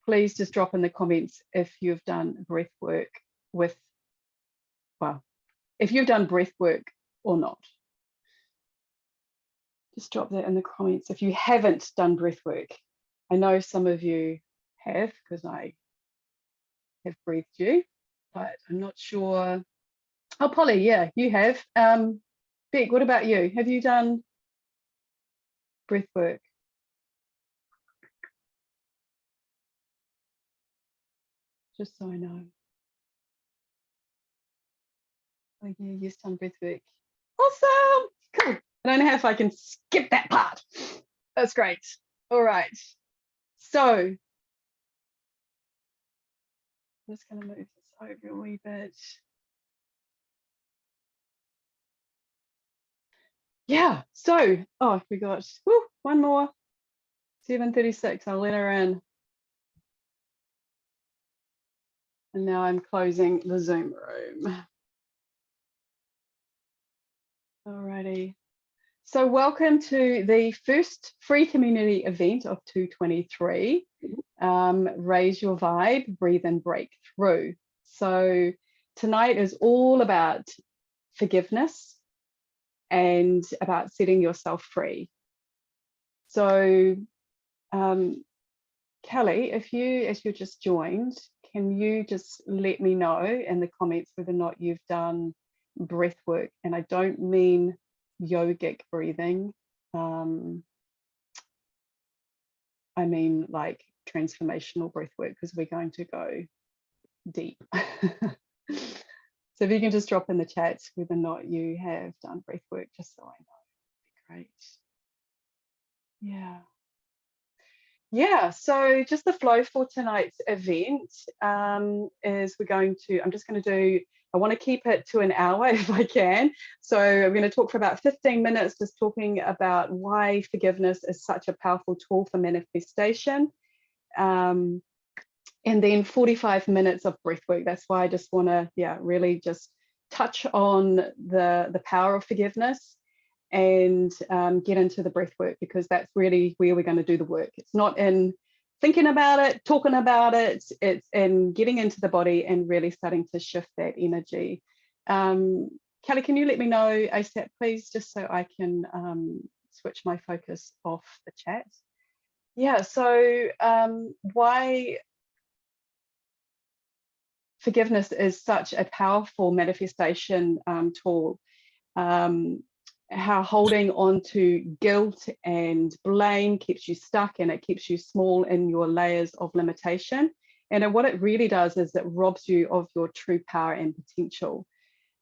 please just drop in the comments if you've done breath work with, well, if you've done breath work or not. Just drop that in the comments if you haven't done breath work. I know some of you have, because I have breathed you, but I'm not sure. Oh, Polly, yeah, you have. Beck, what about you? Have you done breath work? Just so I know. Oh, yeah, you've done breath work. Awesome, cool. I don't know if I can skip that part. That's great. All right. So I'm just going to move this over a wee bit. Yeah, so, oh, we got one more, 7:36, I'll let her in. And now I'm closing the Zoom room. Alrighty. So welcome to the first free community event of 2023, Raise Your Vibe, Breathe and Break Through. So tonight is all about forgiveness and about setting yourself free. So Kelly, if you just joined, can you just let me know in the comments whether or not you've done breath work? And I don't mean yogic breathing. I mean like transformational breath work, because we're going to go deep. So if you can just drop in the chats whether or not you have done breath work, just so I know, it'd be great. Yeah. Yeah, so just the flow for tonight's event is I'm just going to do, I want to keep it to an hour if I can. So I'm going to talk for about 15 minutes, just talking about why forgiveness is such a powerful tool for manifestation. And then 45 minutes of breath work. That's why I just want to, really just touch on the power of forgiveness and get into the breath work, because that's really where we're going to do the work. It's not in thinking about it, talking about it, it's in getting into the body and really starting to shift that energy. Kelly, can you let me know ASAP, please, just so I can switch my focus off the chat? Yeah, so why forgiveness is such a powerful manifestation tool. How holding on to guilt and blame keeps you stuck, and it keeps you small in your layers of limitation. And what it really does is it robs you of your true power and potential.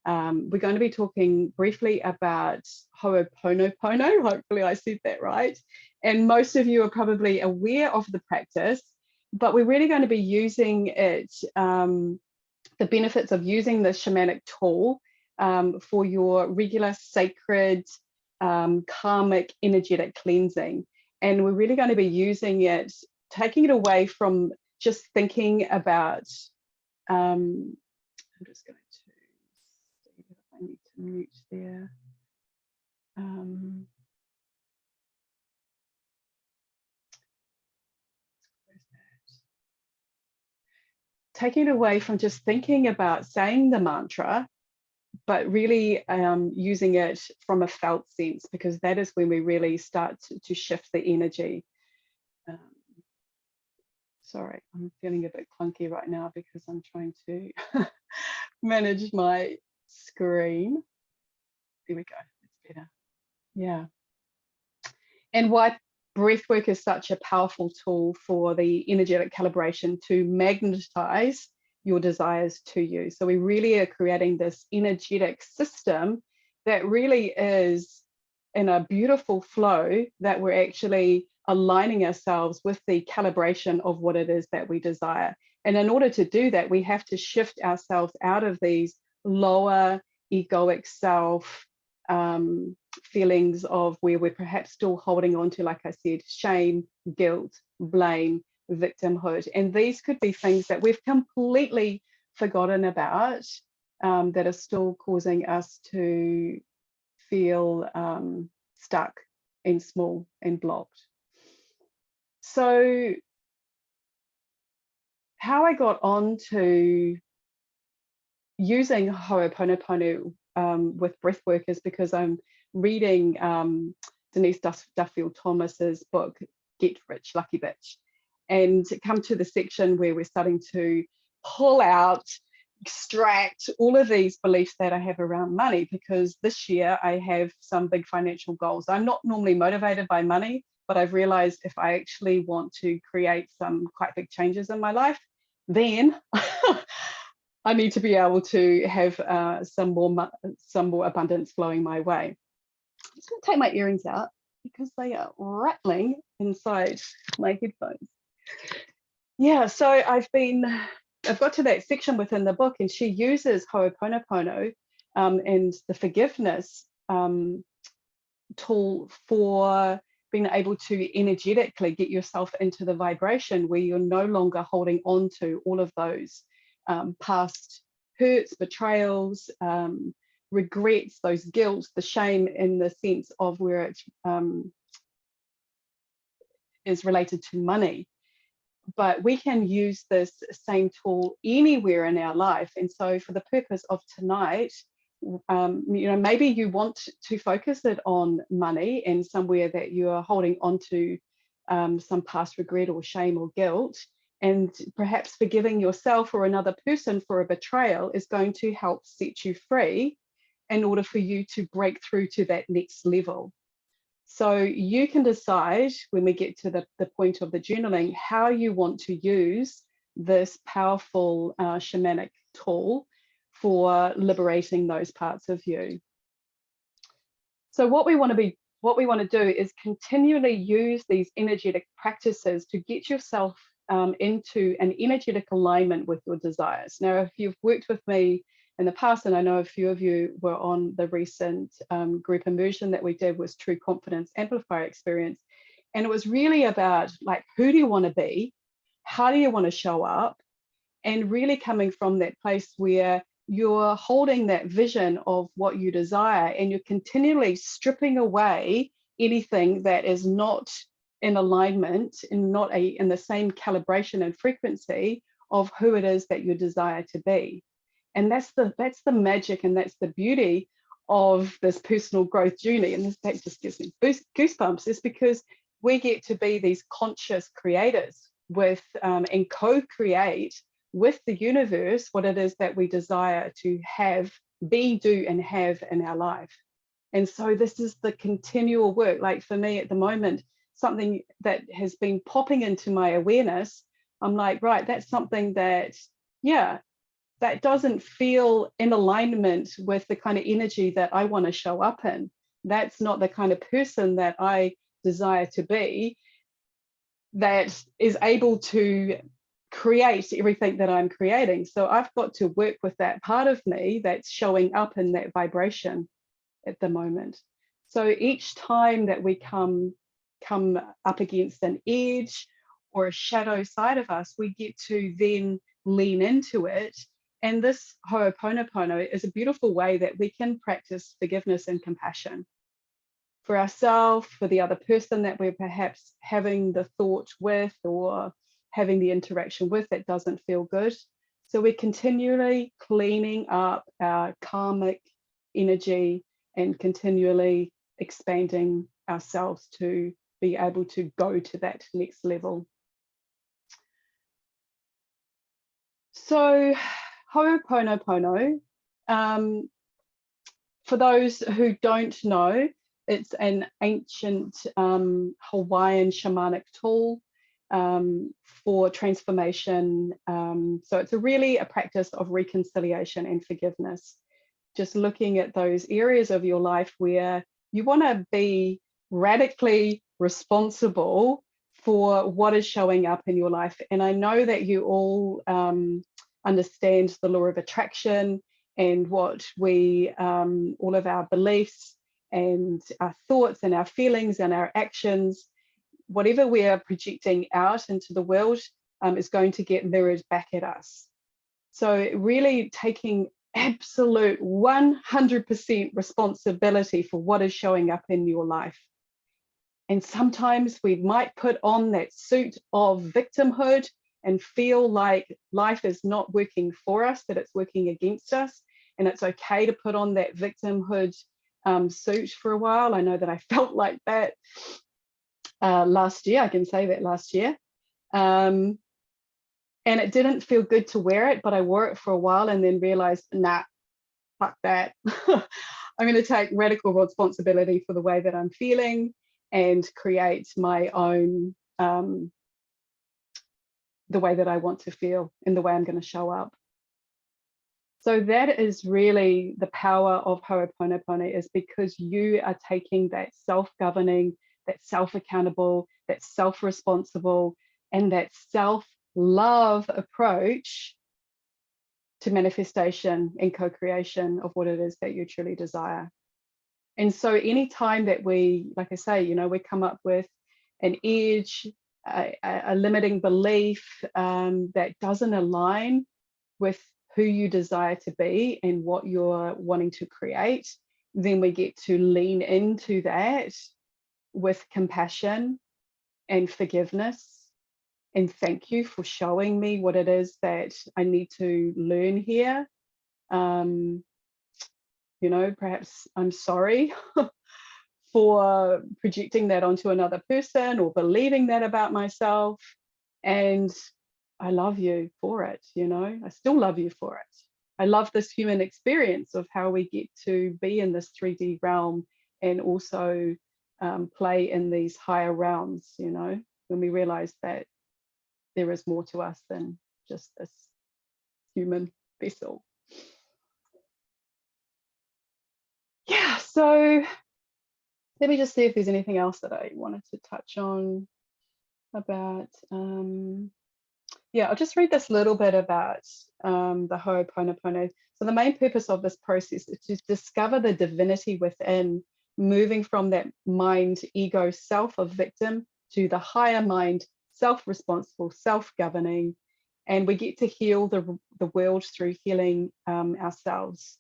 We're going to be talking briefly about Ho'oponopono. Hopefully I said that right. And most of you are probably aware of the practice, but we're really going to be using it, the benefits of using the shamanic tool for your regular sacred karmic energetic cleansing. And we're really going to be using it, taking it away from just thinking about, I'm just going to see if I need to mute there. Taking it away from just thinking about saying the mantra, but really using it from a felt sense, because that is when we really start to shift the energy. Sorry, I'm feeling a bit clunky right now because I'm trying to manage my screen. There we go, that's better. Yeah. And why breathwork is such a powerful tool for the energetic calibration to magnetize your desires to you. So we really are creating this energetic system that really is in a beautiful flow, that we're actually aligning ourselves with the calibration of what it is that we desire. And in order to do that, we have to shift ourselves out of these lower egoic self feelings of where we're perhaps still holding on to, like I said, shame, guilt, blame, victimhood. And these could be things that we've completely forgotten about, that are still causing us to feel stuck and small and blocked. So how I got on to using Ho'oponopono with breathwork is because I'm reading Denise Duffield Thomas's book, Get Rich, Lucky Bitch, and come to the section where we're starting to pull out, extract all of these beliefs that I have around money, because this year I have some big financial goals. I'm not normally motivated by money, but I've realized if I actually want to create some quite big changes in my life, then I need to be able to have some more abundance flowing my way. I'm just going to take my earrings out because they are rattling inside my headphones. Yeah, so I've got to that section within the book, and she uses Ho'oponopono and the forgiveness tool for being able to energetically get yourself into the vibration where you're no longer holding on to all of those past hurts, betrayals, regrets, those guilt, the shame, in the sense of where it is related to money. But we can use this same tool anywhere in our life. And so for the purpose of tonight, maybe you want to focus it on money and somewhere that you are holding on to some past regret or shame or guilt, and perhaps forgiving yourself or another person for a betrayal is going to help set you free in order for you to break through to that next level. So you can decide when we get to the point of the journaling how you want to use this powerful shamanic tool for liberating those parts of you. So what we want to do is continually use these energetic practices to get yourself into an energetic alignment with your desires. Now, if you've worked with me in the past, and I know a few of you were on the recent group immersion that we did, was True Confidence Amplifier Experience. And it was really about, like, who do you want to be? How do you want to show up? And really coming from that place where you're holding that vision of what you desire, and you're continually stripping away anything that is not in alignment and not in the same calibration and frequency of who it is that you desire to be. And that's the magic, and that's the beauty of this personal growth journey. And that just gives me goosebumps, is because we get to be these conscious creators with and co-create with the universe what it is that we desire to have, be, do, and have in our life. And so this is the continual work. Like for me at the moment, something that has been popping into my awareness, I'm like, right, that's something that, yeah, that doesn't feel in alignment with the kind of energy that I want to show up in. That's not the kind of person that I desire to be, that is able to create everything that I'm creating. So I've got to work with that part of me that's showing up in that vibration at the moment. So each time that we come up against an edge or a shadow side of us, we get to then lean into it. And this Ho'oponopono is a beautiful way that we can practice forgiveness and compassion for ourselves, for the other person that we're perhaps having the thought with or having the interaction with that doesn't feel good. So we're continually cleaning up our karmic energy and continually expanding ourselves to be able to go to that next level. So Ho'oponopono, for those who don't know, it's an ancient Hawaiian shamanic tool for transformation. So it's really a practice of reconciliation and forgiveness. Just looking at those areas of your life where you want to be radically responsible for what is showing up in your life. And I know that you all understand the law of attraction and what we, all of our beliefs and our thoughts and our feelings and our actions, whatever we are projecting out into the world is going to get mirrored back at us. So really taking absolute 100% responsibility for what is showing up in your life. And sometimes we might put on that suit of victimhood and feel like life is not working for us, that it's working against us. And it's okay to put on that victimhood suit for a while. I know that I felt like that last year. I can say that last year. And it didn't feel good to wear it, but I wore it for a while and then realized, nah, fuck that. I'm going to take radical responsibility for the way that I'm feeling and create my own, the way that I want to feel and the way I'm going to show up. So that is really the power of Ho'oponopono, is because you are taking that self-governing, that self-accountable, that self-responsible, and that self-love approach to manifestation and co-creation of what it is that you truly desire. And so anytime that we, like I say, you know, we come up with an edge, a limiting belief that doesn't align with who you desire to be and what you're wanting to create, then we get to lean into that with compassion and forgiveness. And thank you for showing me what it is that I need to learn here. You know, perhaps I'm sorry for projecting that onto another person or believing that about myself. And I love you for it, you know, I still love you for it. I love this human experience of how we get to be in this 3D realm and also play in these higher realms, you know, when we realize that there is more to us than just this human vessel. Yeah, so let me just see if there's anything else that I wanted to touch on about. Yeah, I'll just read this little bit about the Ho'oponopono. So the main purpose of this process is to discover the divinity within, moving from that mind, ego, self of victim to the higher mind, self-responsible, self-governing, and we get to heal the world through healing ourselves.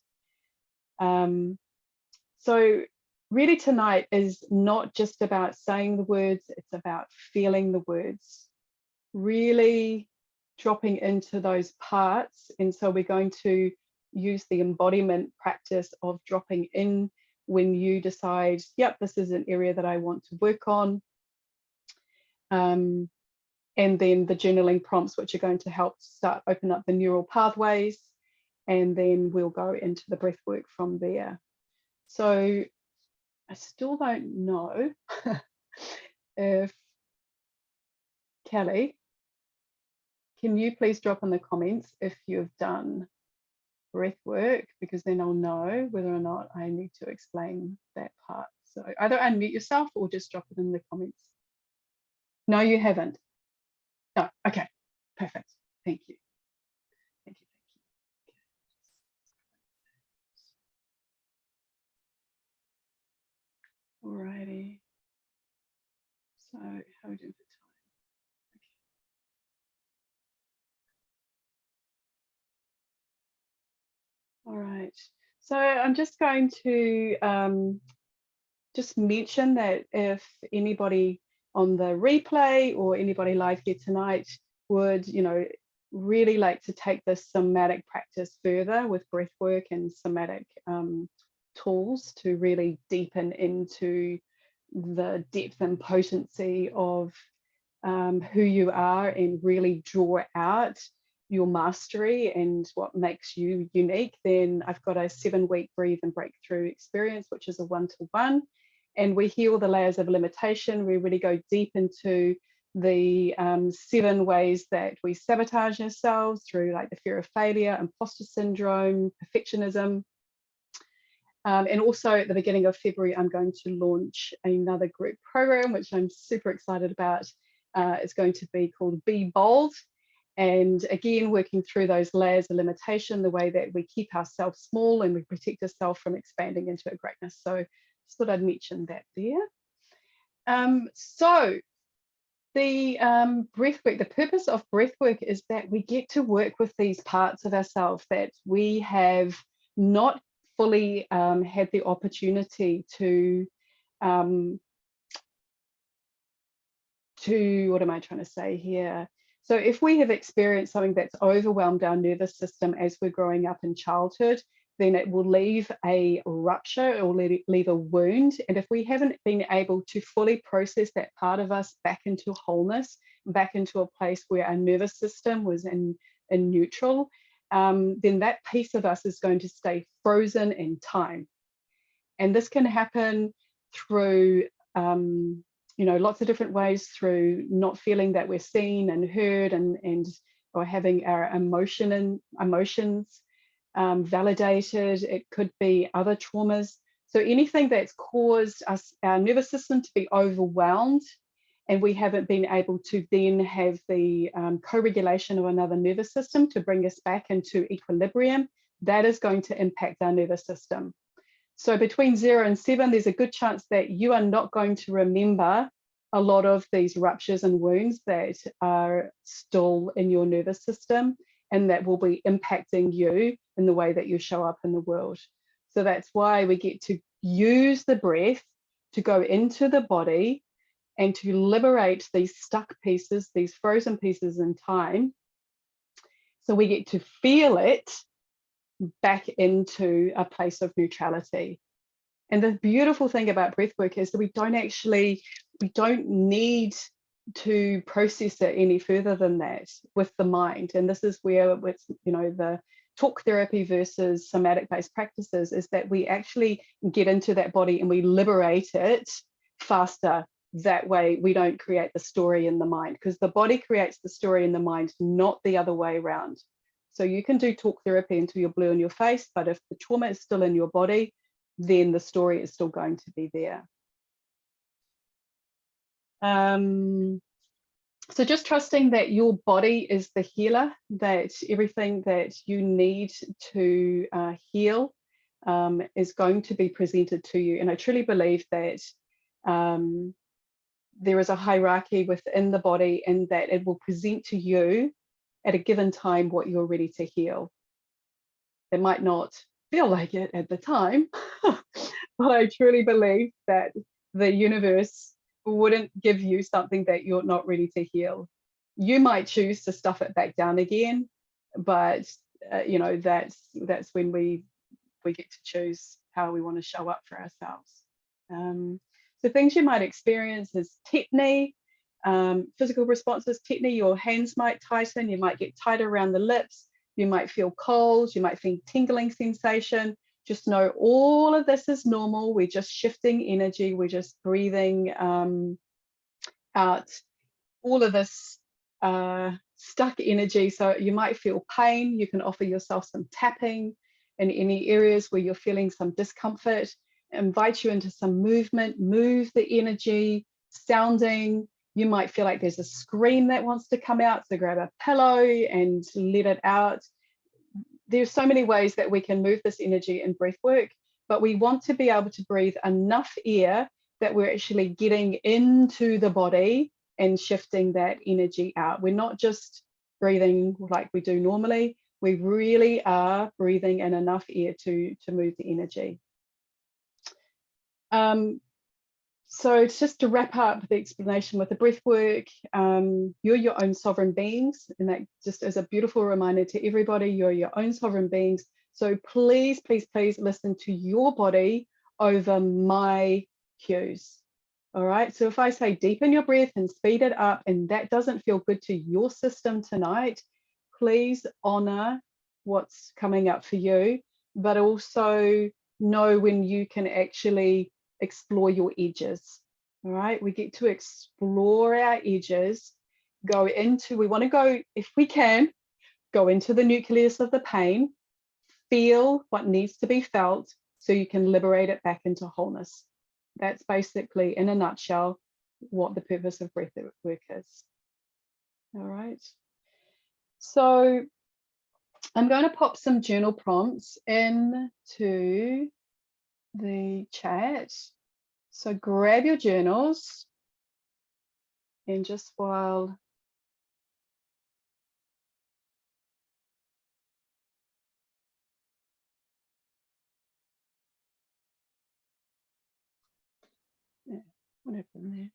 So really tonight is not just about saying the words, it's about feeling the words, really dropping into those parts. And so we're going to use the embodiment practice of dropping in when you decide, yep, this is an area that I want to work on. And then the journaling prompts, which are going to help start open up the neural pathways. And then we'll go into the breath work from there. So I still don't know if, Kelly, can you please drop in the comments if you've done breath work, because then I'll know whether or not I need to explain that part. So either unmute yourself or just drop it in the comments. No, you haven't. No, okay, perfect. Thank you. Thank you. Alrighty. So how are we doing for time? Okay. All right. So I'm just going to just mention that if anybody on the replay or anybody live here tonight would, you know, really like to take this somatic practice further with breath work and somatic tools to really deepen into the depth and potency of who you are and really draw out your mastery and what makes you unique, then I've got a 7-week breathe and breakthrough experience, which is a 1-to-1. And we heal the layers of limitation. We really go deep into the 7 ways that we sabotage ourselves through, like the fear of failure, imposter syndrome, perfectionism. And also at the beginning of February, I'm going to launch another group program, which I'm super excited about. It's going to be called Be Bold. And again, working through those layers of limitation, the way that we keep ourselves small and we protect ourselves from expanding into a greatness. So just thought I'd mention that there. So the breathwork, the purpose of breathwork is that we get to work with these parts of ourselves that we have not fully had the opportunity to what am I trying to say here? So if we have experienced something that's overwhelmed our nervous system as we're growing up in childhood, then it will leave a rupture or leave a wound. And if we haven't been able to fully process that part of us back into wholeness, back into a place where our nervous system was in neutral, then that piece of us is going to stay frozen in time. And this can happen through lots of different ways, through not feeling that we're seen and heard, and or having our emotions validated. It could be other traumas. So anything that's caused our nervous system to be overwhelmed, and we haven't been able to then have the co-regulation of another nervous system to bring us back into equilibrium, that is going to impact our nervous system. So between 0 and 7, there's a good chance that you are not going to remember a lot of these ruptures and wounds that are still in your nervous system, and that will be impacting you in the way that you show up in the world. So that's why we get to use the breath to go into the body and to liberate these stuck pieces, these frozen pieces in time. So we get to feel it back into a place of neutrality. And the beautiful thing about breathwork is that we don't need to process it any further than that with the mind. And this is where it's, the talk therapy versus somatic based practices is that we actually get into that body and we liberate it faster. That way we don't create the story in the mind, because the body creates the story in the mind, not the other way around. So you can do talk therapy until you're blue in your face, but if the trauma is still in your body, then the story is still going to be there. So just trusting that your body is the healer, that everything that you need to heal is going to be presented to you. And I truly believe that there is a hierarchy within the body, and that it will present to you at a given time what you're ready to heal. It might not feel like it at the time, but I truly believe that the universe wouldn't give you something that you're not ready to heal. You might choose to stuff it back down again, but that's when we get to choose how we want to show up for ourselves. So things you might experience is tetany, physical responses. Tetany, your hands might tighten, you might get tighter around the lips, you might feel cold, you might feel tingling sensation. Just know all of this is normal. We're just shifting energy. We're just breathing out all of this stuck energy. So you might feel pain. You can offer yourself some tapping in any areas where you're feeling some discomfort. Invite you into some movement, move the energy, sounding. You might feel like there's a scream that wants to come out, so grab a pillow and let it out. There's so many ways that we can move this energy in breath work, but we want to be able to breathe enough air that we're actually getting into the body and shifting that energy out. We're not just breathing like we do normally. We really are breathing in enough air to move the energy. So just to wrap up the explanation with the breath work, you're your own sovereign beings, and that just is a beautiful reminder to everybody, you're your own sovereign beings. So please, please, please listen to your body over my cues. All right, so if I say deepen your breath and speed it up, and that doesn't feel good to your system tonight, please honor what's coming up for you, but also know when you can actually explore your edges. All right, we get to explore our edges, we want to go, if we can, go into the nucleus of the pain, feel what needs to be felt so you can liberate it back into wholeness. That's basically, in a nutshell, what the purpose of breath work is. All right, so I'm going to pop some journal prompts into the chat. So grab your journals, and just while what happened there?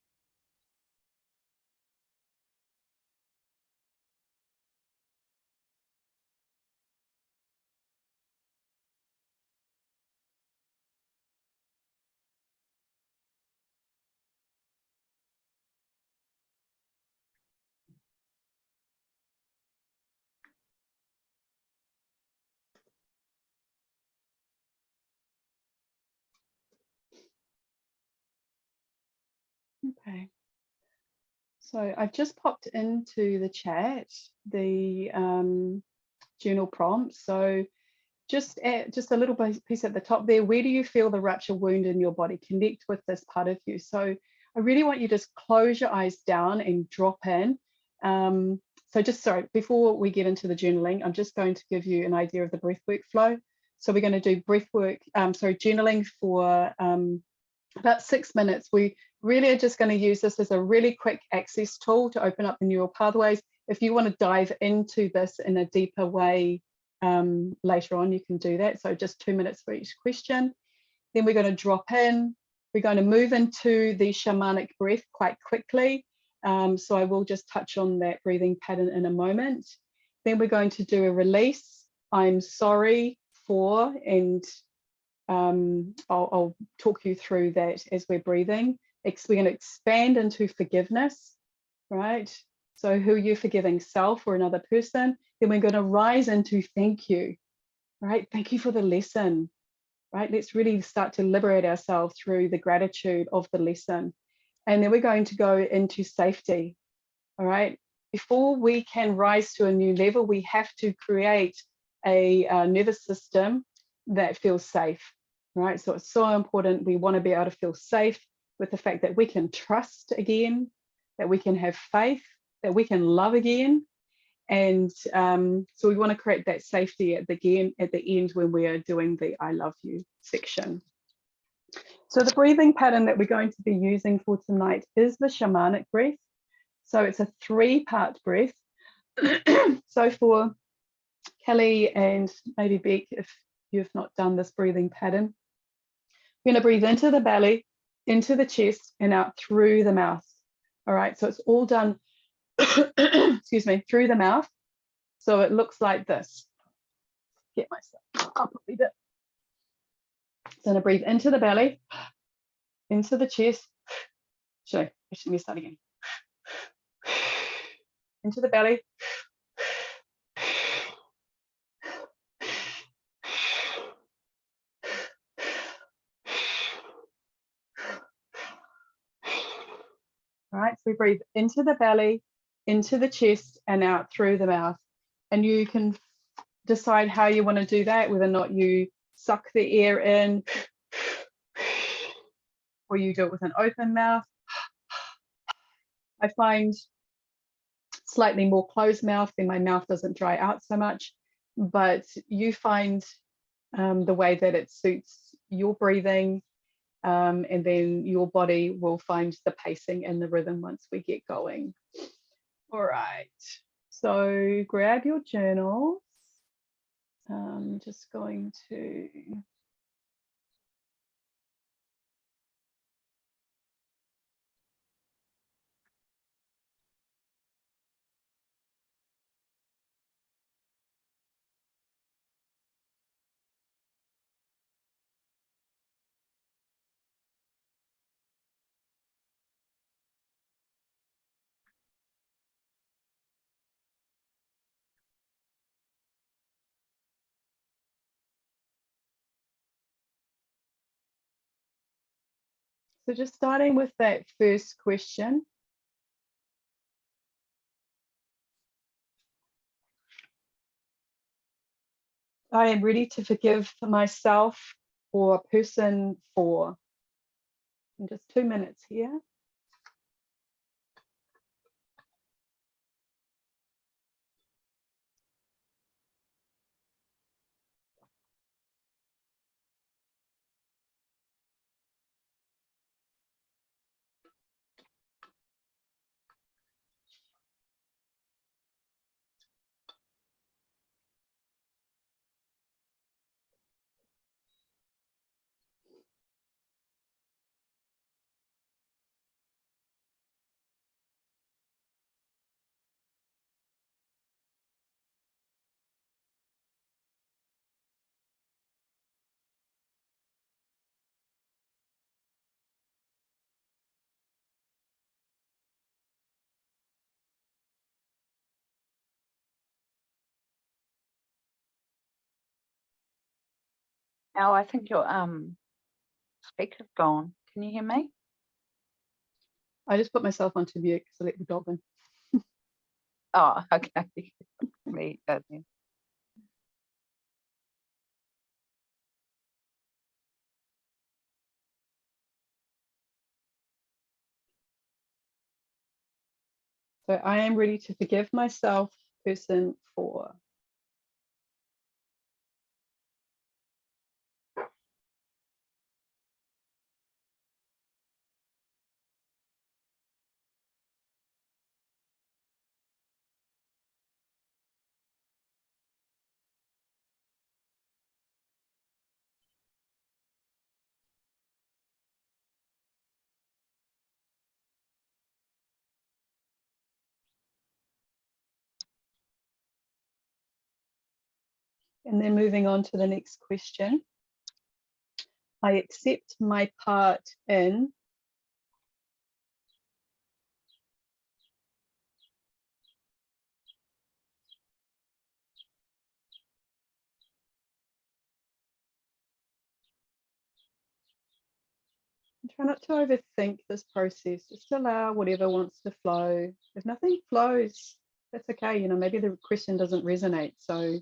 Okay. So I've just popped into the chat the journal prompt. So just a little piece at the top there. Where do you feel the rupture wound in your body? Connect with this part of you. So I really want you to just close your eyes down and drop in. So just sorry, before we get into the journaling, I'm just going to give you an idea of the breathwork flow. So we're going to do journaling for about 6 minutes. We really are just going to use this as a really quick access tool to open up the neural pathways. If you want to dive into this in a deeper way later on, you can do that. So just 2 minutes for each question. Then we're going to drop in. We're going to move into the shamanic breath quite quickly. So I will just touch on that breathing pattern in a moment. Then we're going to do a release. I'm sorry for, and I'll talk you through that as we're breathing. We're going to expand into forgiveness, right? So who you're forgiving, self or another person. Then we're going to rise into thank you, right? Thank you for the lesson, right? Let's really start to liberate ourselves through the gratitude of the lesson. And then we're going to go into safety, all right? Before we can rise to a new level, we have to create a nervous system that feels safe, right? So it's so important. We want to be able to feel safe with the fact that we can trust again, that we can have faith, that we can love again. And so we want to create that safety at the end when we are doing the I love you section. So the breathing pattern that we're going to be using for tonight is the shamanic breath. So it's a 3-part breath. So for Kelly and maybe Beck, if you've not done this breathing pattern, we're going to breathe into the belly, into the chest, and out through the mouth. All right, so it's all done, excuse me, through the mouth. So it looks like this. Get myself up a wee bit. So I'm going to breathe into the belly, into the chest. Sorry, let me start again. Into the belly. All right, so we breathe into the belly, into the chest, and out through the mouth. And you can decide how you want to do that, whether or not you suck the air in, or you do it with an open mouth. I find slightly more closed mouth, then my mouth doesn't dry out so much, but you find the way that it suits your breathing, and then your body will find the pacing and the rhythm once we get going. All right, so grab your journals. I'm just going to so just starting with that first question. I am ready to forgive myself or a person for. In just 2 minutes here. Al, I think your speaker's gone. Can you hear me? I just put myself onto mute because I let the dog in. Oh, okay. Me, doesn't it? So I am ready to forgive myself, person 4. And then moving on to the next question. I accept my part in try not to overthink this process. Just allow whatever wants to flow. If nothing flows, that's okay. You know, maybe the question doesn't resonate. So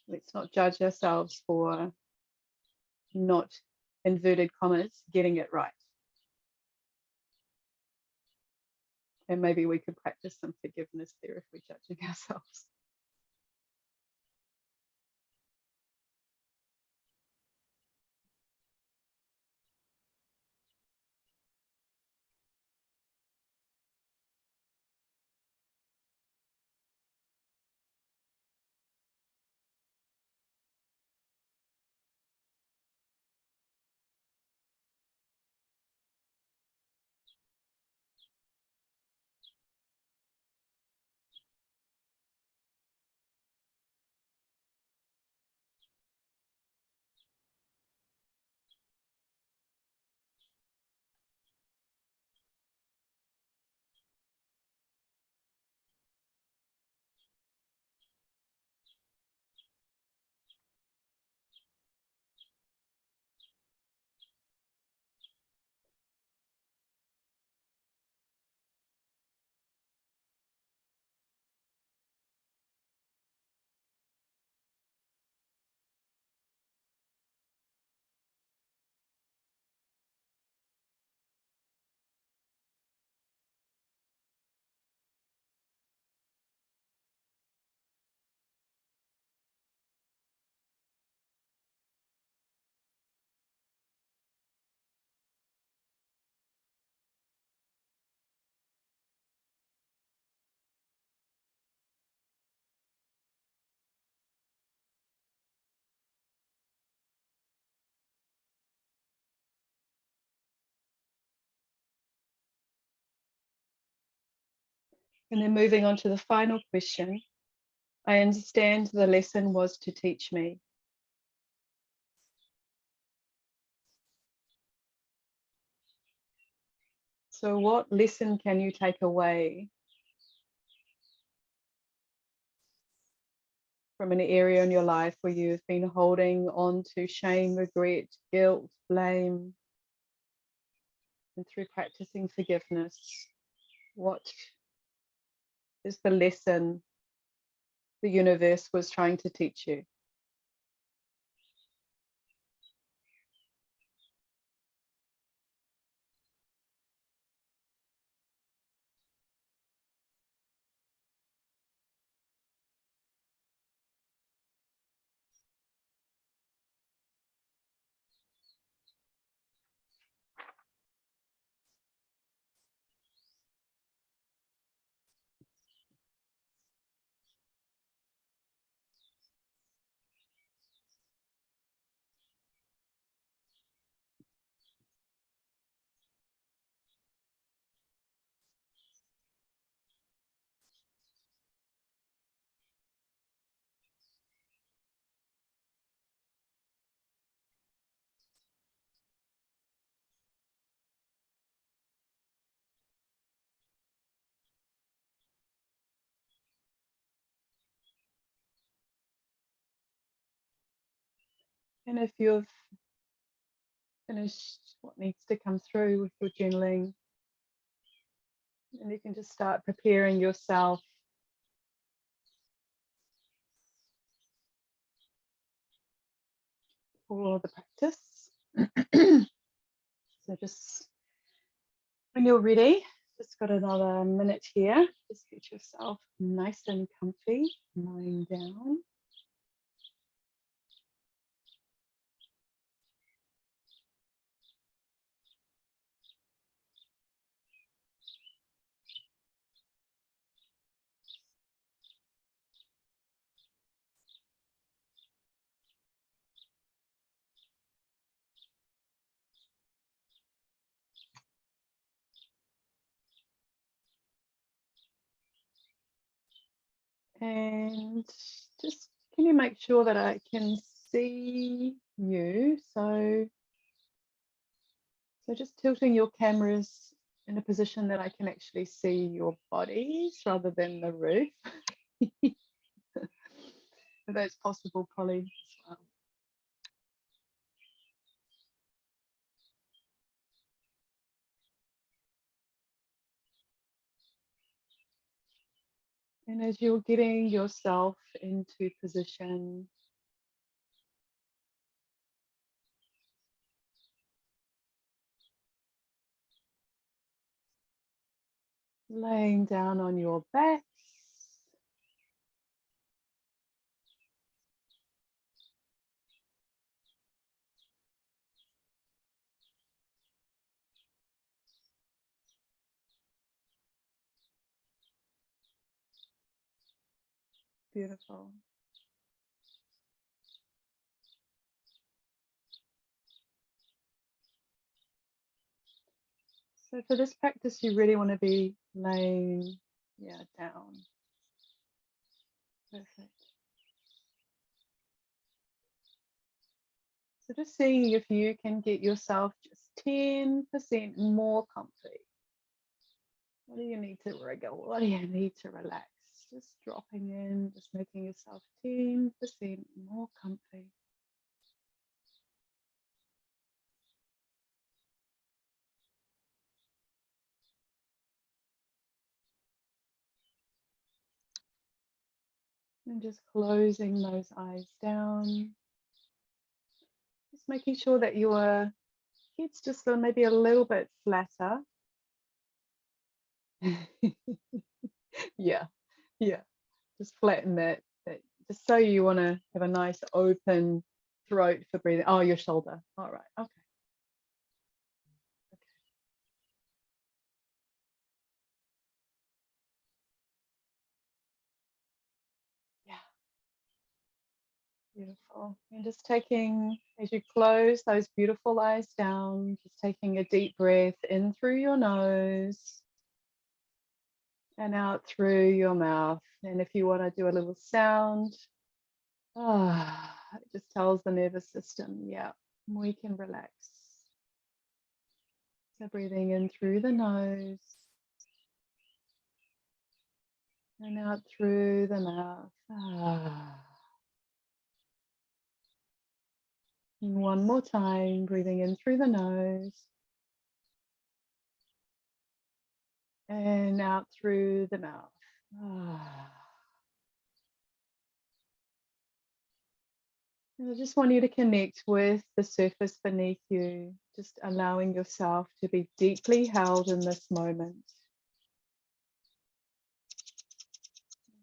let's not judge ourselves for not, inverted commas, getting it right. And maybe we could practice some forgiveness there if we're judging ourselves. And then moving on to the final question. I understand the lesson was to teach me. So what lesson can you take away from an area in your life where you've been holding on to shame, regret, guilt, blame, and through practicing forgiveness, what is the lesson the universe was trying to teach you? And if you've finished what needs to come through with your journaling, And you can just start preparing yourself for the practice. So just when you're ready, just got another minute here. Just get yourself nice and comfy, lying down. And just can you make sure that I can see you? So just tilting your cameras in a position that I can actually see your bodies rather than the roof. If that's possible, probably as well. And as you're getting yourself into position, laying down on your backs, beautiful. So for this practice, you really want to be laying, down. Perfect. So just seeing if you can get yourself just 10% more comfy. What do you need to wriggle? What do you need to relax? Just dropping in, just making yourself 10% more comfy. And just closing those eyes down. Just making sure that your head's just maybe a little bit flatter. Yeah, yeah. Just flatten that. Just so you want to have a nice open throat for breathing. Oh, your shoulder. All right. Okay. Yeah. Beautiful. And just taking, as you close those beautiful eyes down, just taking a deep breath in through your nose and out through your mouth. And if you want to do a little sound, it just tells the nervous system, yeah, we can relax. So breathing in through the nose and out through the mouth. And one more time, breathing in through the nose and out through the mouth. And I just want you to connect with the surface beneath you, just allowing yourself to be deeply held in this moment.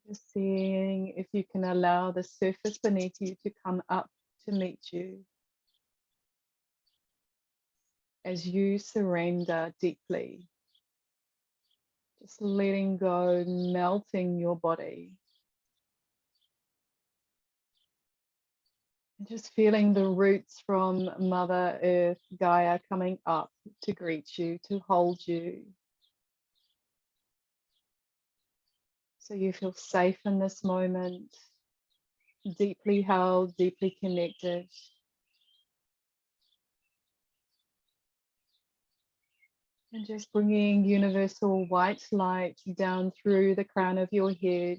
Just seeing if you can allow the surface beneath you to come up to meet you as you surrender deeply. Just letting go, melting your body. And just feeling the roots from Mother Earth, Gaia, coming up to greet you, to hold you. So you feel safe in this moment, deeply held, deeply connected. And just bringing universal white light down through the crown of your head,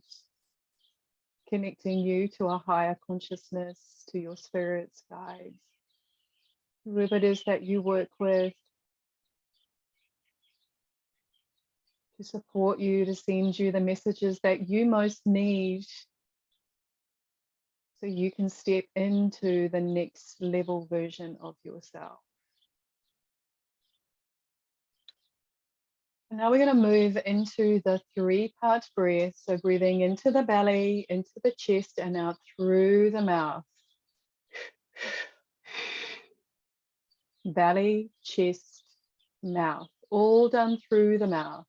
connecting you to a higher consciousness, to your spirits, guides, whoever it is that you work with, to support you, to send you the messages that you most need so you can step into the next level version of yourself. And now we're going to move into the 3-part breath. So breathing into the belly, into the chest, and out through the mouth. Belly, chest, mouth, all done through the mouth.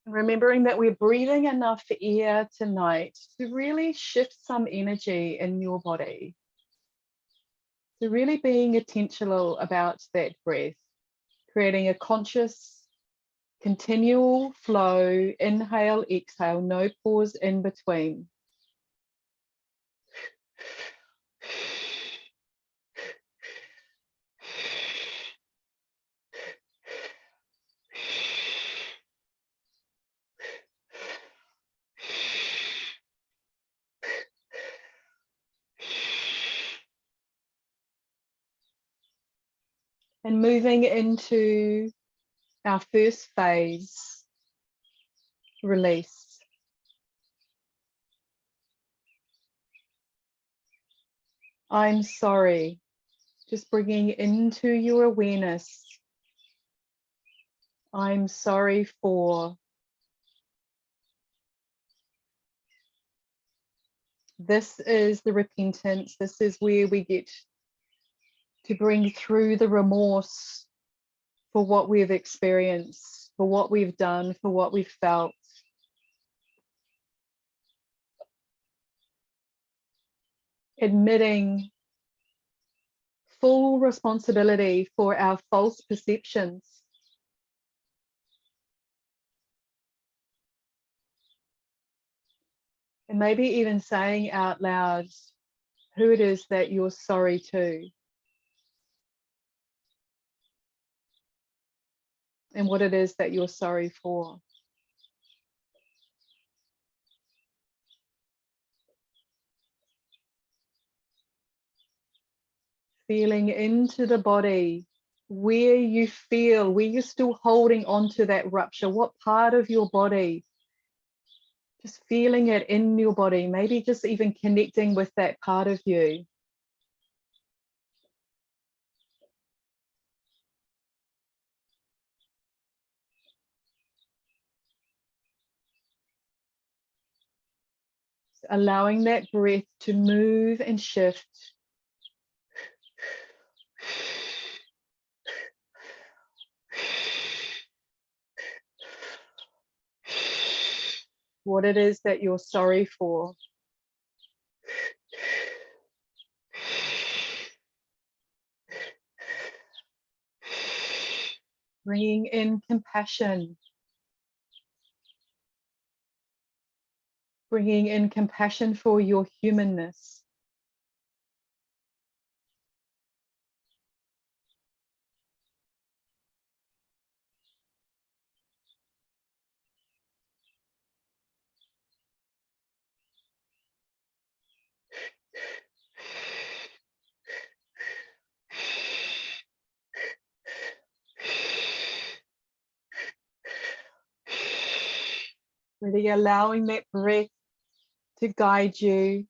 Remembering that we're breathing enough air tonight to really shift some energy in your body. So really being intentional about that breath, creating a conscious, continual flow, inhale, exhale, no pause in between. And moving into our first phase, release. I'm sorry. Just bringing into your awareness. I'm sorry for. This is the repentance. This is where we get to bring through the remorse for what we've experienced, for what we've done, for what we've felt. Admitting full responsibility for our false perceptions. And maybe even saying out loud who it is that you're sorry to. And what it is that you're sorry for. Feeling into the body, where you feel, where you're still holding on to that rupture, what part of your body, just feeling it in your body, maybe just even connecting with that part of you. Allowing that breath to move and shift. What it is that you're sorry for. Bringing in compassion. Bringing in compassion for your humanness. Really allowing that breath to guide you.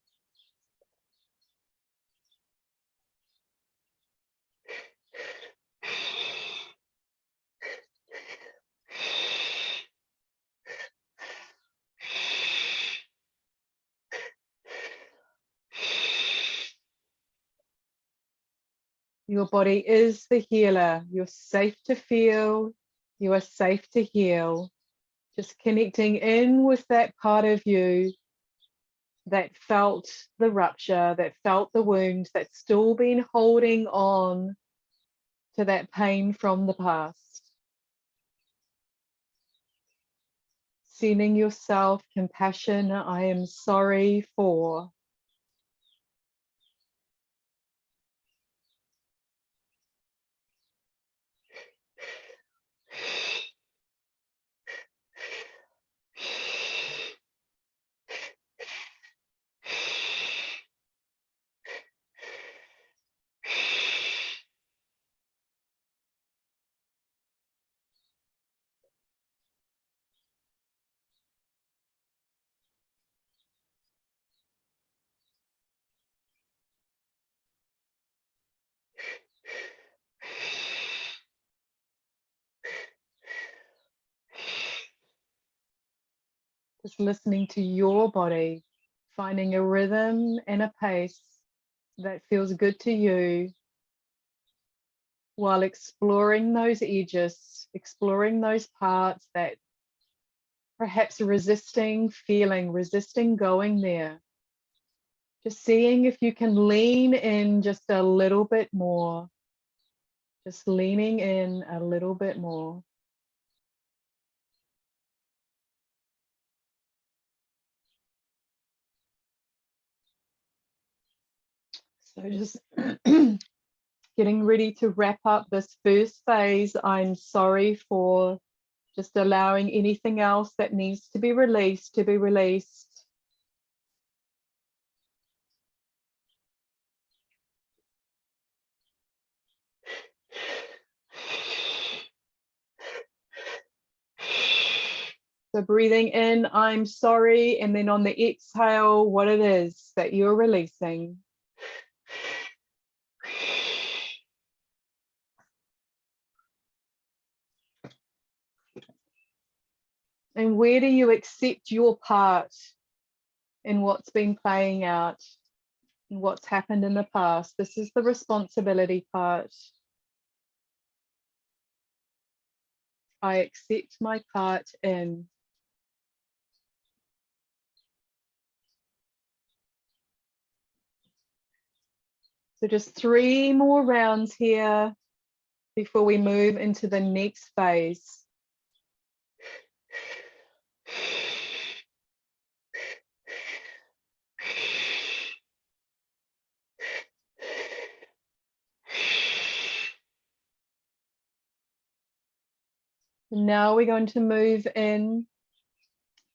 Your body is the healer. You're safe to feel. You are safe to heal. Just connecting in with that part of you that felt the rupture, that felt the wound, that's still been holding on to that pain from the past. Sending yourself compassion. I am sorry for. Just listening to your body, finding a rhythm and a pace that feels good to you, while exploring those edges, exploring those parts that perhaps resisting feeling, resisting going there. Just seeing if you can lean in just a little bit more. Just leaning in a little bit more. So just getting ready to wrap up this first phase. I'm sorry for just allowing anything else that needs to be released to be released. So breathing in, I'm sorry, and then on the exhale, what it is that you're releasing. And where do you accept your part in what's been playing out and what's happened in the past? This is the responsibility part. I accept my part in. So just 3 more rounds here before we move into the next phase. Now we're going to move in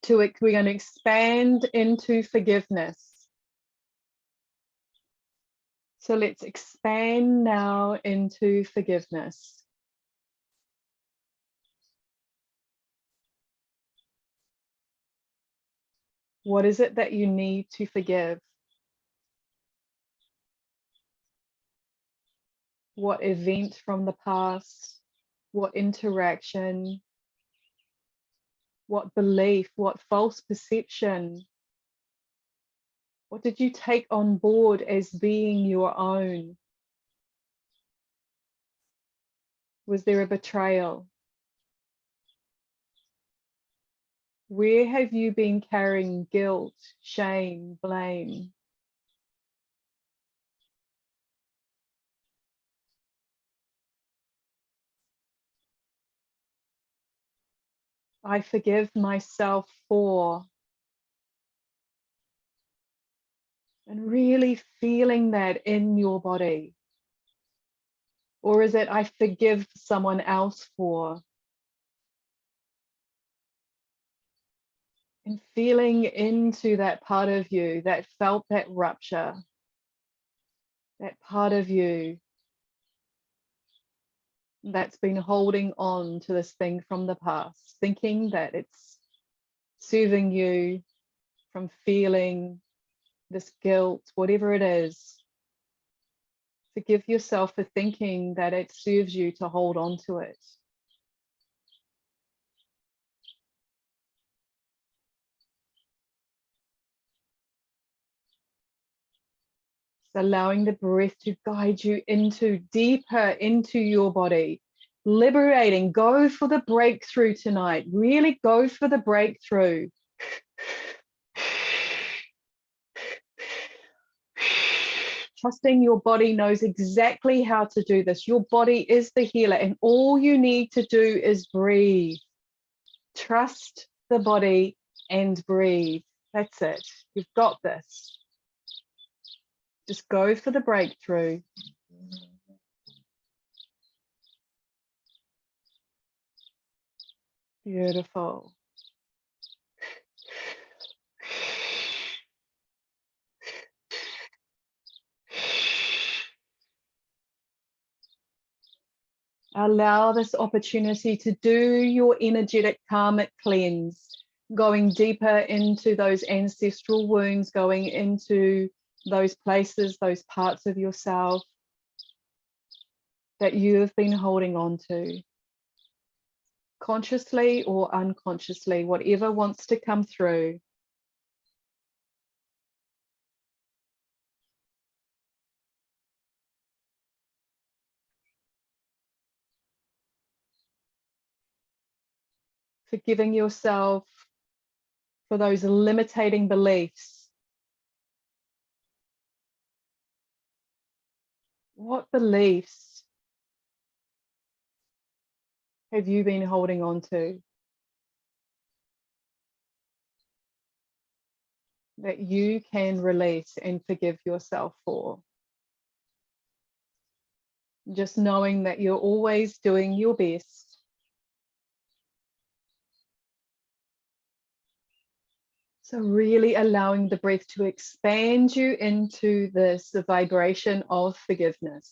to it. We're going to expand into forgiveness. So let's expand now into forgiveness. What is it that you need to forgive? What event from the past? What interaction? What belief? What false perception? What did you take on board as being your own? Was there a betrayal? Where have you been carrying guilt, shame, blame? I forgive myself for. And really feeling that in your body. Or is it I forgive someone else for? And feeling into that part of you that felt that rupture, that part of you that's been holding on to this thing from the past, thinking that it's serving you from feeling this guilt, whatever it is. Forgive yourself for thinking that it serves you to hold on to it. Allowing the breath to guide you into deeper into your body, liberating. Go for the breakthrough tonight. Really go for the breakthrough. Trusting your body knows exactly how to do this. Your body is the healer, and all you need to do is breathe. Trust the body and breathe. That's it. You've got this. Just go for the breakthrough. Beautiful. Allow this opportunity to do your energetic karmic cleanse, going deeper into those ancestral wounds, going into those places, those parts of yourself that you have been holding on to, consciously or unconsciously, whatever wants to come through. Forgiving yourself for those limiting beliefs. What beliefs have you been holding on to that you can release and forgive yourself for? Just knowing that you're always doing your best. So really allowing the breath to expand you into this vibration of forgiveness.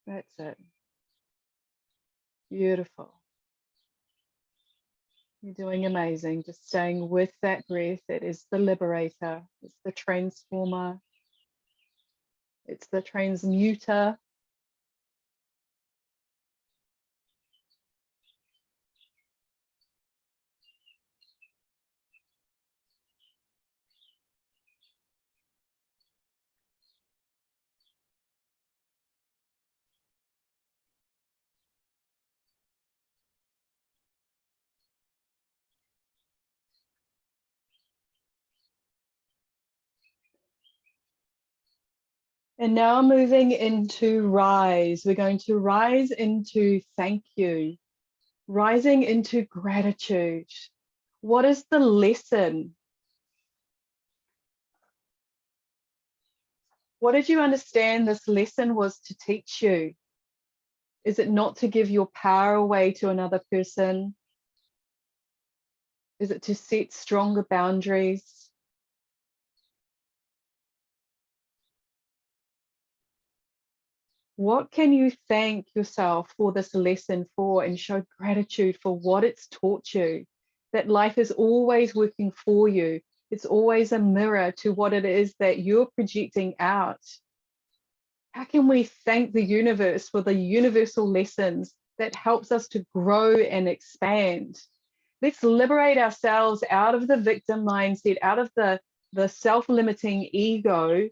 That's it. Beautiful. You're doing amazing. Just staying with that breath. It is the liberator. It's the transformer. It's the transmuter. And now moving into rise, we're going to rise into thank you, rising into gratitude. What is the lesson? What did you understand this lesson was to teach you? Is it not to give your power away to another person? Is it to set stronger boundaries? What can you thank yourself for this lesson for and show gratitude for what it's taught you? That life is always working for you. It's always a mirror to what it is that you're projecting out. How can we thank the universe for the universal lessons that helps us to grow and expand? Let's liberate ourselves out of the victim mindset, out of the self-limiting ego,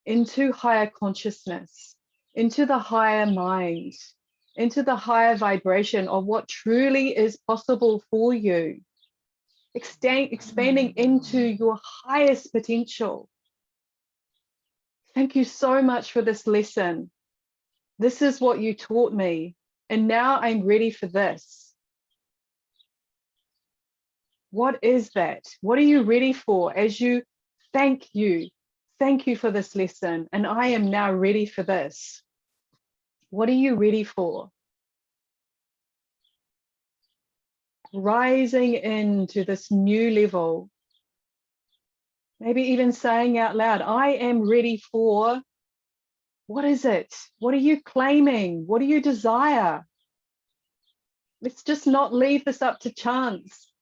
into higher consciousness, into the higher mind, into the higher vibration of what truly is possible for you. Expanding into your highest potential. Thank you so much for this lesson. This is what you taught me, and now I'm ready for this. What is that? What are you ready for as you thank you? Thank you for this lesson, and I am now ready for this. What are you ready for? Rising into this new level. Maybe even saying out loud, I am ready for, what is it? What are you claiming? What do you desire? Let's just not leave this up to chance.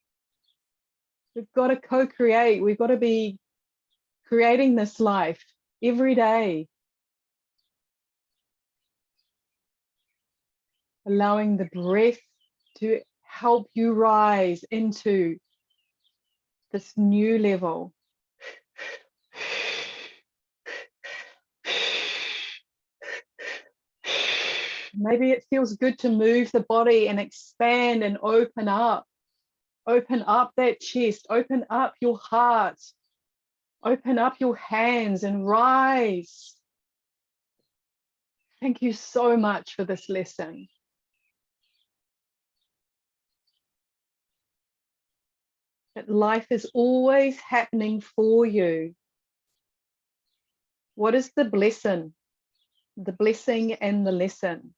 We've got to co-create. We've got to be creating this life every day. Allowing the breath to help you rise into this new level. Maybe it feels good to move the body and expand and open up. Open up that chest, open up your heart, open up your hands and rise. Thank you so much for this lesson. That life is always happening for you. What is the blessing? The blessing and the lesson.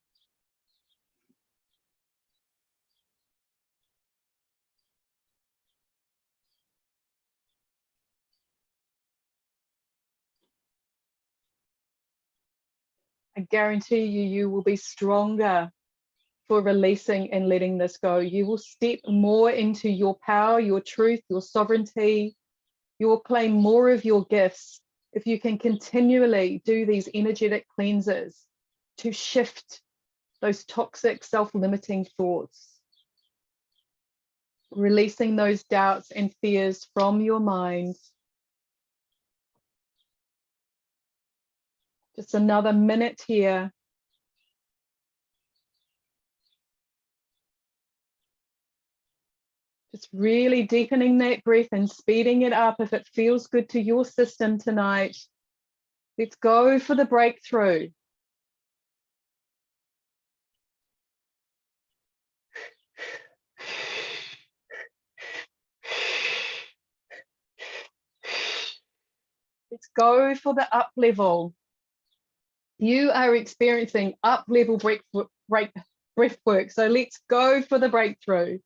I guarantee you, you will be stronger for releasing and letting this go. You will step more into your power, your truth, your sovereignty. You will claim more of your gifts if you can continually do these energetic cleanses to shift those toxic, self-limiting thoughts, releasing those doubts and fears from your mind. Just another minute here. Just really deepening that breath and speeding it up if it feels good to your system tonight. Let's go for the breakthrough. Let's go for the up level. You are experiencing up level breath work. So let's go for the breakthrough.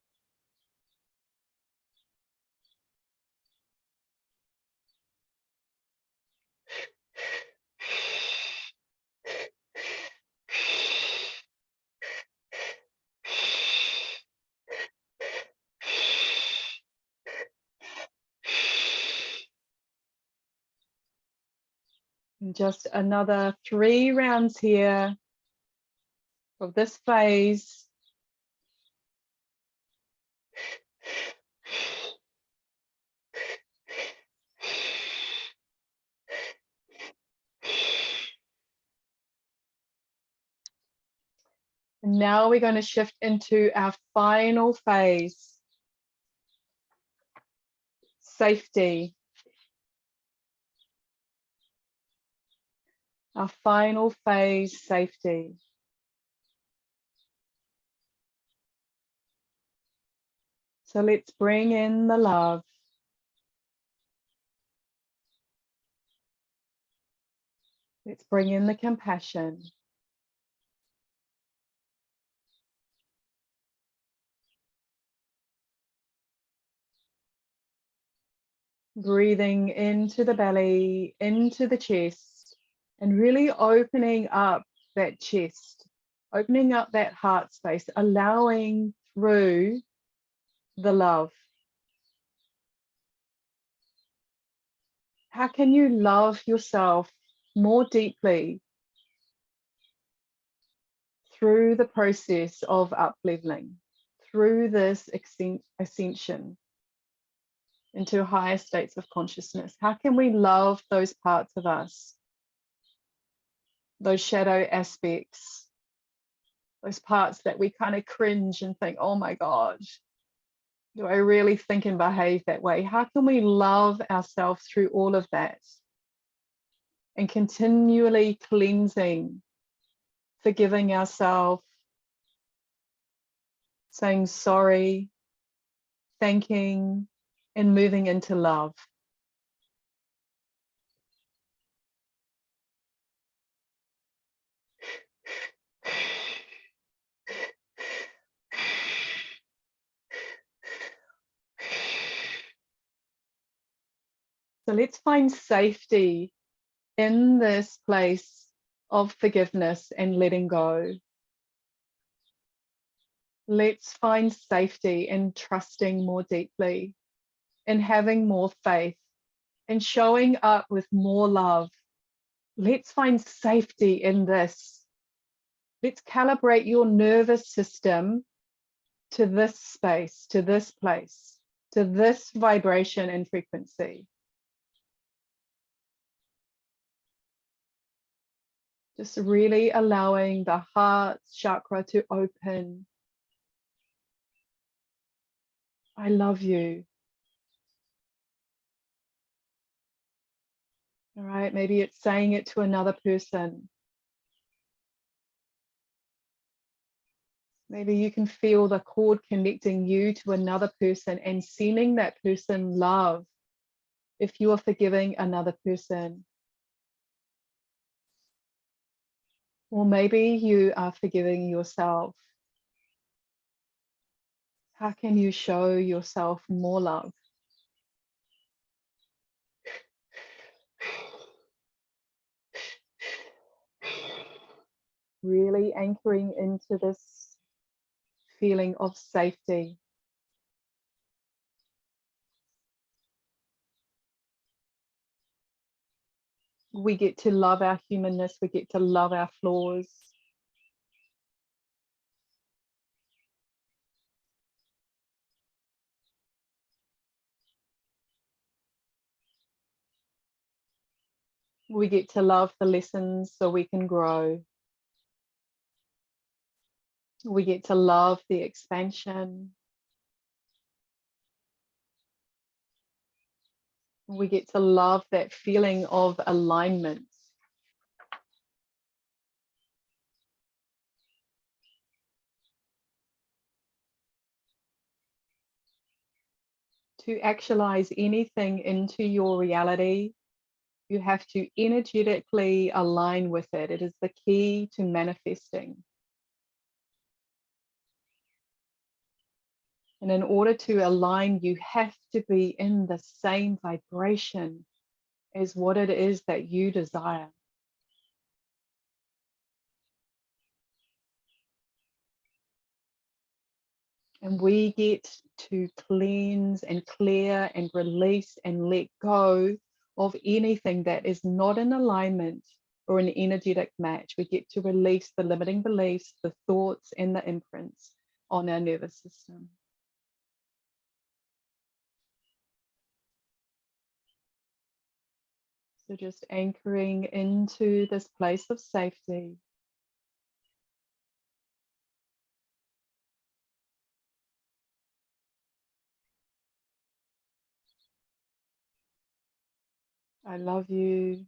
And just another 3 rounds here of this phase. And now we're going to shift into our final phase. Safety. Our final phase, safety. So let's bring in the love. Let's bring in the compassion. Breathing into the belly, into the chest, and really opening up that chest, opening up that heart space, allowing through the love. How can you love yourself more deeply through the process of up-leveling, through this ascension into higher states of consciousness? How can we love those parts of us, those shadow aspects, those parts that we kind of cringe and think, oh my God, do I really think and behave that way? How can we love ourselves through all of that and continually cleansing, forgiving ourselves, saying sorry, thanking, and moving into love? So let's find safety in this place of forgiveness and letting go. Let's find safety in trusting more deeply, in having more faith, in showing up with more love. Let's find safety in this. Let's calibrate your nervous system to this space, to this place, to this vibration and frequency. Just really allowing the heart chakra to open. I love you. All right, maybe it's saying it to another person. Maybe you can feel the cord connecting you to another person and sending that person love if you are forgiving another person. Or maybe you are forgiving yourself. How can you show yourself more love? really anchoring into this feeling of safety. We get to love our humanness, we get to love our flaws. We get to love the lessons so we can grow. We get to love the expansion. We get to love that feeling of alignment. To actualize anything into your reality, you have to energetically align with it. It is the key to manifesting. And in order to align, you have to be in the same vibration as what it is that you desire. And we get to cleanse and clear and release and let go of anything that is not in alignment or an energetic match. We get to release the limiting beliefs, the thoughts, and the imprints on our nervous system. So just anchoring into this place of safety. I love you.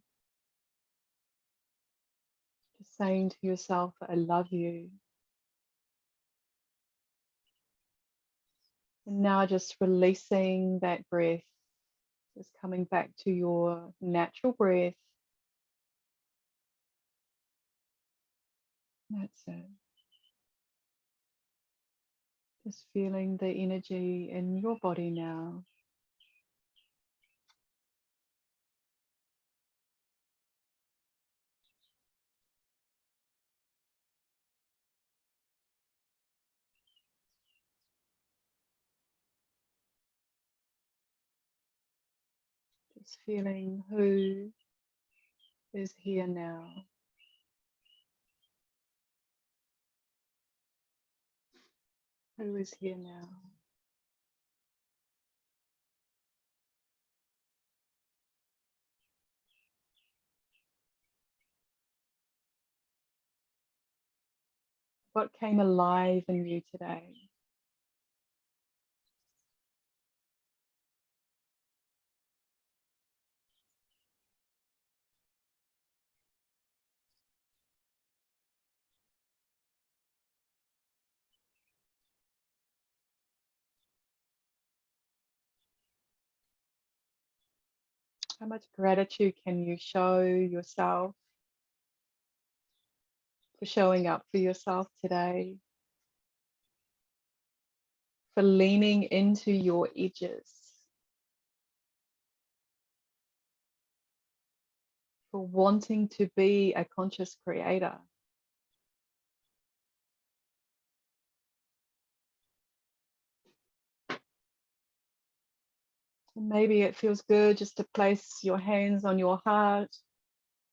Just saying to yourself, I love you. And now just releasing that breath, just coming back to your natural breath. That's it. Just feeling the energy in your body now. Just feeling who is here now. Who is here now? What came alive in you today? How much gratitude can you show yourself for showing up for yourself today? For leaning into your edges? For wanting to be a conscious creator? Maybe it feels good just to place your hands on your heart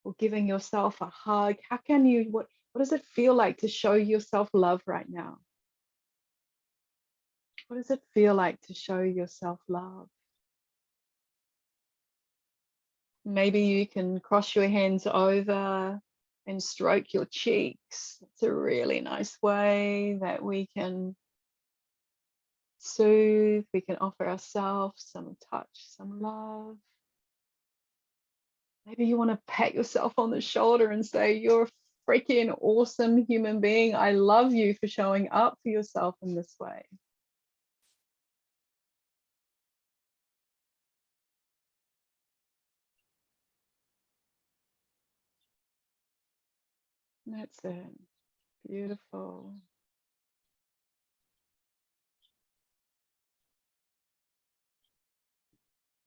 or giving yourself a hug. How can you, what does it feel like to show yourself love right now? What does it feel like to show yourself love? Maybe you can cross your hands over and stroke your cheeks. It's a really nice way that we can soothe, we can offer ourselves some touch, some love. Maybe you want to pat yourself on the shoulder and say, you're a freaking awesome human being. I love you for showing up for yourself in this way. That's it. Beautiful.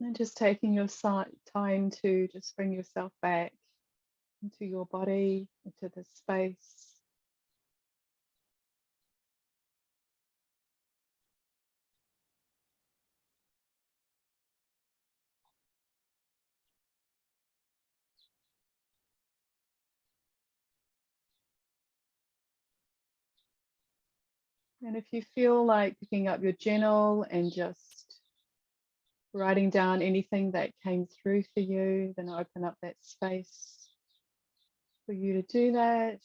And just taking your time to just bring yourself back into your body, into the space. And if you feel like picking up your journal and just writing down anything that came through for you, then open up that space for you to do that.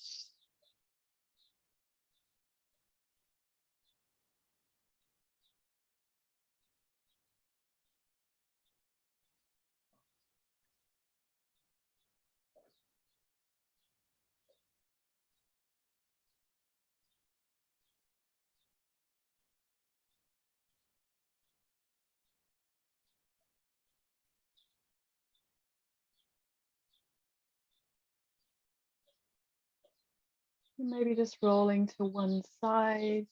And maybe just rolling to one side.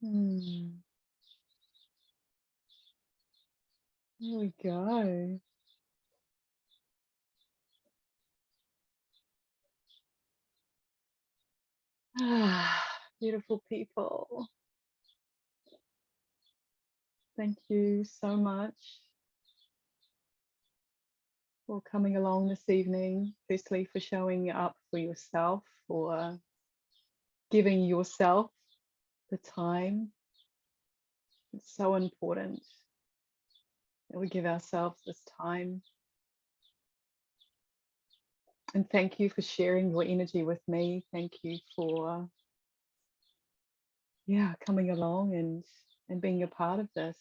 Hmm. There we go. Beautiful people. Thank you so much for coming along this evening. Firstly, for showing up for yourself, for giving yourself the time. It's so important that we give ourselves this time. And thank you for sharing your energy with me. Thank you for coming along and being a part of this.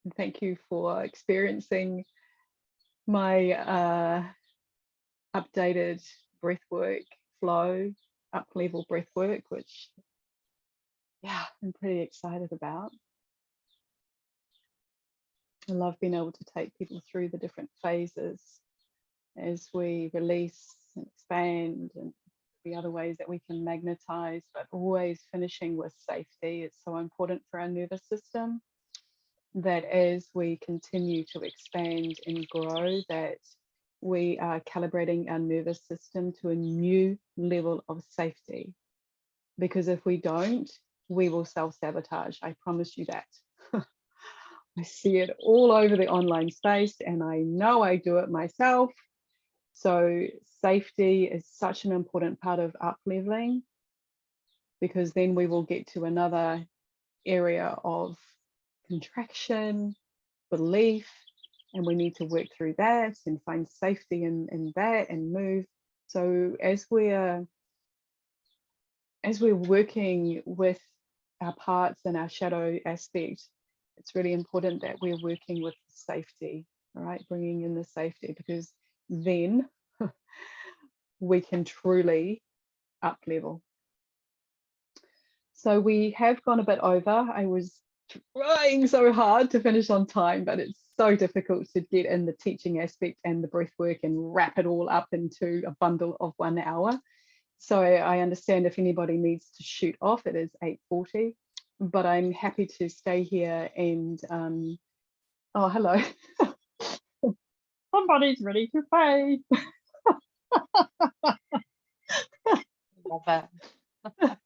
And thank you for experiencing my updated breathwork flow, up level breathwork, which I'm pretty excited about. I love being able to take people through the different phases as we release and expand, and the other ways that we can magnetize, but always finishing with safety. It's so important for our nervous system that as we continue to expand and grow, that we are calibrating our nervous system to a new level of safety. Because if we don't, we will self-sabotage. I promise you that. I see it all over the online space, and I know I do it myself. So safety is such an important part of up leveling, because then we will get to another area of contraction, belief, and we need to work through that and find safety in that and move. So as we're working with our parts and our shadow aspect, it's really important that we're working with safety, all right, bringing in the safety, because then we can truly up level. So we have gone a bit over. I was trying so hard to finish on time, but it's so difficult to get in the teaching aspect and the breath work and wrap it all up into a bundle of 1 hour. So I understand if anybody needs to shoot off, it is 8:40, but I'm happy to stay here and oh, hello. Somebody's ready to pay. Love it.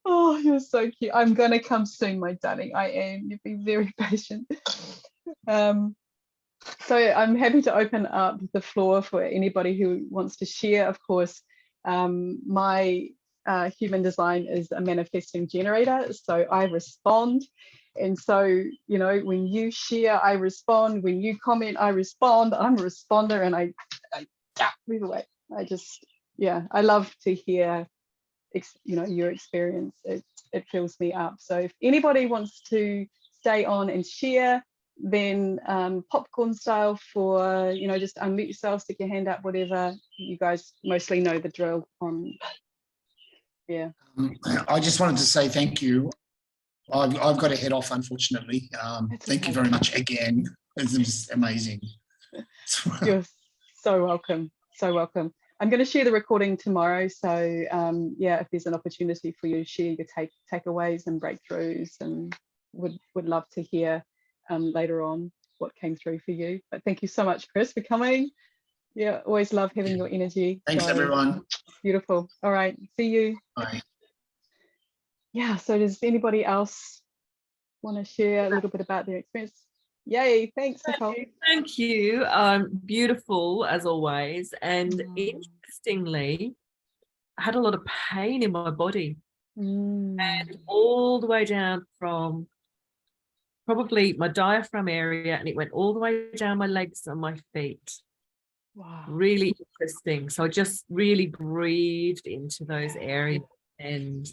Oh, you're so cute. I'm gonna come soon, my darling. I am. You've been very patient. So I'm happy to open up the floor for anybody who wants to share. Of course, my human design is a manifesting generator, so I respond. And so, you know, when you share, I respond. When you comment, I respond. I'm a responder, and I move away. I just, I love to hear, you know, your experience. It fills me up. So if anybody wants to stay on and share, then popcorn style, for, you know, just unmute yourself, stick your hand up, whatever. You guys mostly know the drill on. I just wanted to say thank you. I've got to head off, unfortunately. Thank you very much again. It was amazing. You're so welcome. So welcome. I'm going to share the recording tomorrow. So if there's an opportunity for you to share your takeaways and breakthroughs, and would love to hear later on what came through for you. But thank you so much, Chris, for coming. Yeah, always love having your energy. Thanks, So, everyone. beautiful. All right, see you. Bye. Yeah, so does anybody else want to share a little bit about their experience? Yay, thanks, Nicole. Thank you. Beautiful as always. And Mm. interestingly, I had a lot of pain in my body, Mm. and all the way down from probably my diaphragm area, and it went all the way down my legs and my feet. Wow. Really interesting. So I just really breathed into those areas, and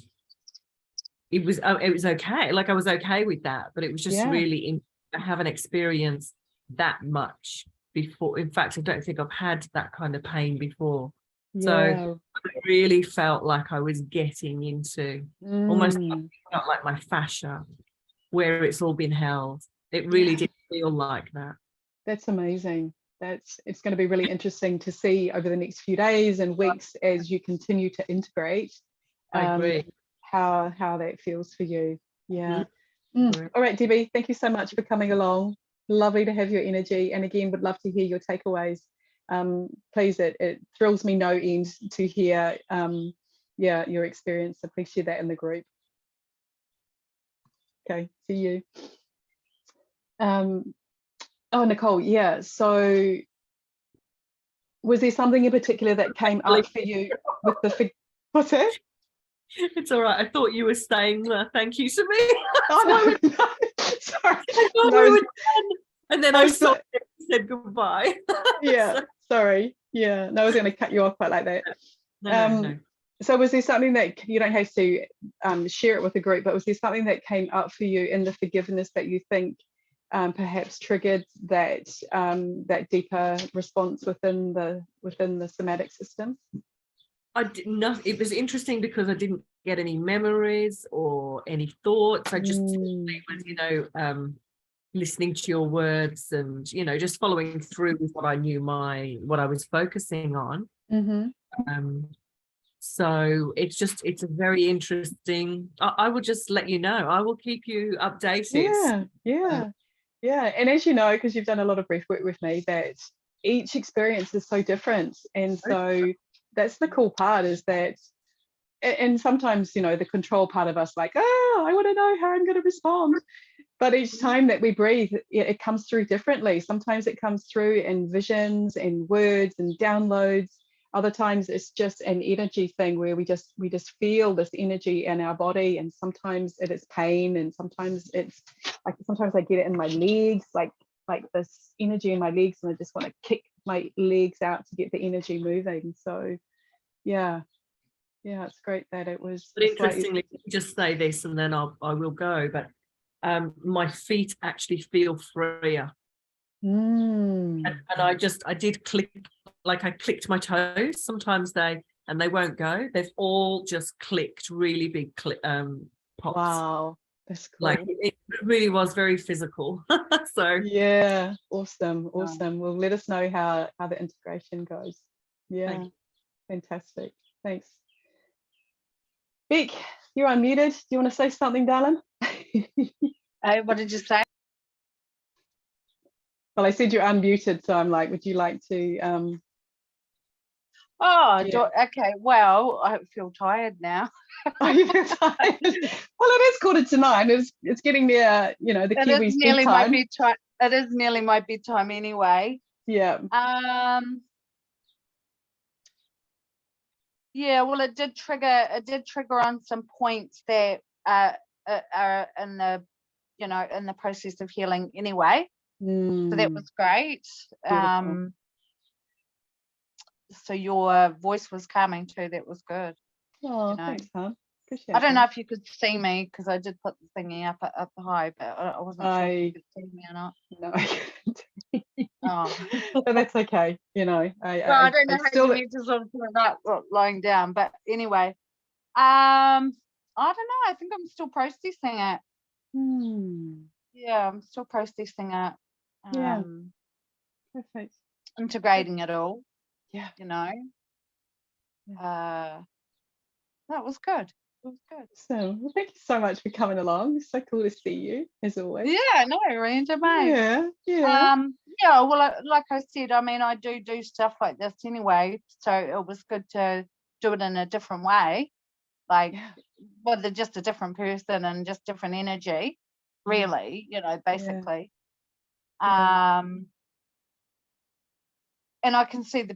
it was okay. Like I was okay with that, but it was just really I haven't experienced that much before. In fact, I don't think I've had that kind of pain before. So I really felt like I was getting into almost felt like my fascia where it's all been held. It really did feel like that. That's amazing. It's going to be really interesting to see over the next few days and weeks as you continue to integrate. I agree. How that feels for you. Yeah. Mm-hmm. All right, Debbie, thank you so much for coming along. Lovely to have your energy, and again would love to hear your takeaways. Please, it thrills me no end to hear your experience, so please share that in the group. Okay, see you. Oh, Nicole, yeah, so was there something in particular that came up for you with the what's that? It's all right. I thought you were saying thank you to me. Oh, no, no. Sorry. I thought we were done. And then I saw it and said goodbye. Yeah, sorry. Yeah, no, I was going to cut you off quite like that. No. So was there something that, you don't have to share it with the group, but was there something that came up for you in the forgiveness that you think perhaps triggered that that deeper response within the somatic system? I did not. It was interesting because I didn't get any memories or any thoughts. I just was, listening to your words and, just following through with what I knew what I was focusing on. So it's a very interesting. I will just let you know. I will keep you updated. Yeah. And as you know, because you've done a lot of breath work with me, that each experience is so different, and so that's the cool part, is that, and sometimes the control part of us, like, I want to know how I'm going to respond, but each time that we breathe, it comes through differently. Sometimes it comes through in visions and words and downloads. Other times it's just an energy thing where we just feel this energy in our body, and sometimes it is pain, and sometimes it's like, sometimes I get it in my legs, like this energy in my legs, and I just want to kick my legs out to get the energy moving. So yeah, it's great that it was. But interestingly, just say this and then I will go, but my feet actually feel freer. And I did click, like I clicked my toes. Sometimes they won't go. They've all just clicked, really big pops. Wow, that's cool. Like it really was very physical. So yeah, awesome. Well, let us know how the integration goes. Yeah, fantastic. Thanks. Beck, you're unmuted. Do you want to say something, darling? What did you say? Well, I said you're unmuted, so I'm like, would you like to? Okay. Well, I feel tired now. Oh, you feel tired? Well, it is 8:45. It's getting near, the Kiwis' bedtime. It is nearly my bedtime anyway. Yeah. Yeah. Well, it did trigger on some points that are in the in the process of healing anyway. So that was great. So your voice was calming too. That was good. Oh, thanks, hon. Appreciate I don't that. know if you could see me, because I did put the thingy up the high, but I wasn't sure if you could see me or not. No, I couldn't. Oh, but that's okay. I don't know how you need to sort of put it up lying down, but anyway, I don't know. I think I'm still processing it. Yeah, I'm still processing it. Yeah. Perfect. Integrating it all. Yeah. That was good. was good. So, well, thank you so much for coming along. It's so cool to see you, as always. Yeah, no, Randa, mate. Yeah, Yeah, well, like I said, I mean, I do stuff like this anyway, so it was good to do it in a different way, like whether just a different person and just different energy, really, you know, basically. And I can see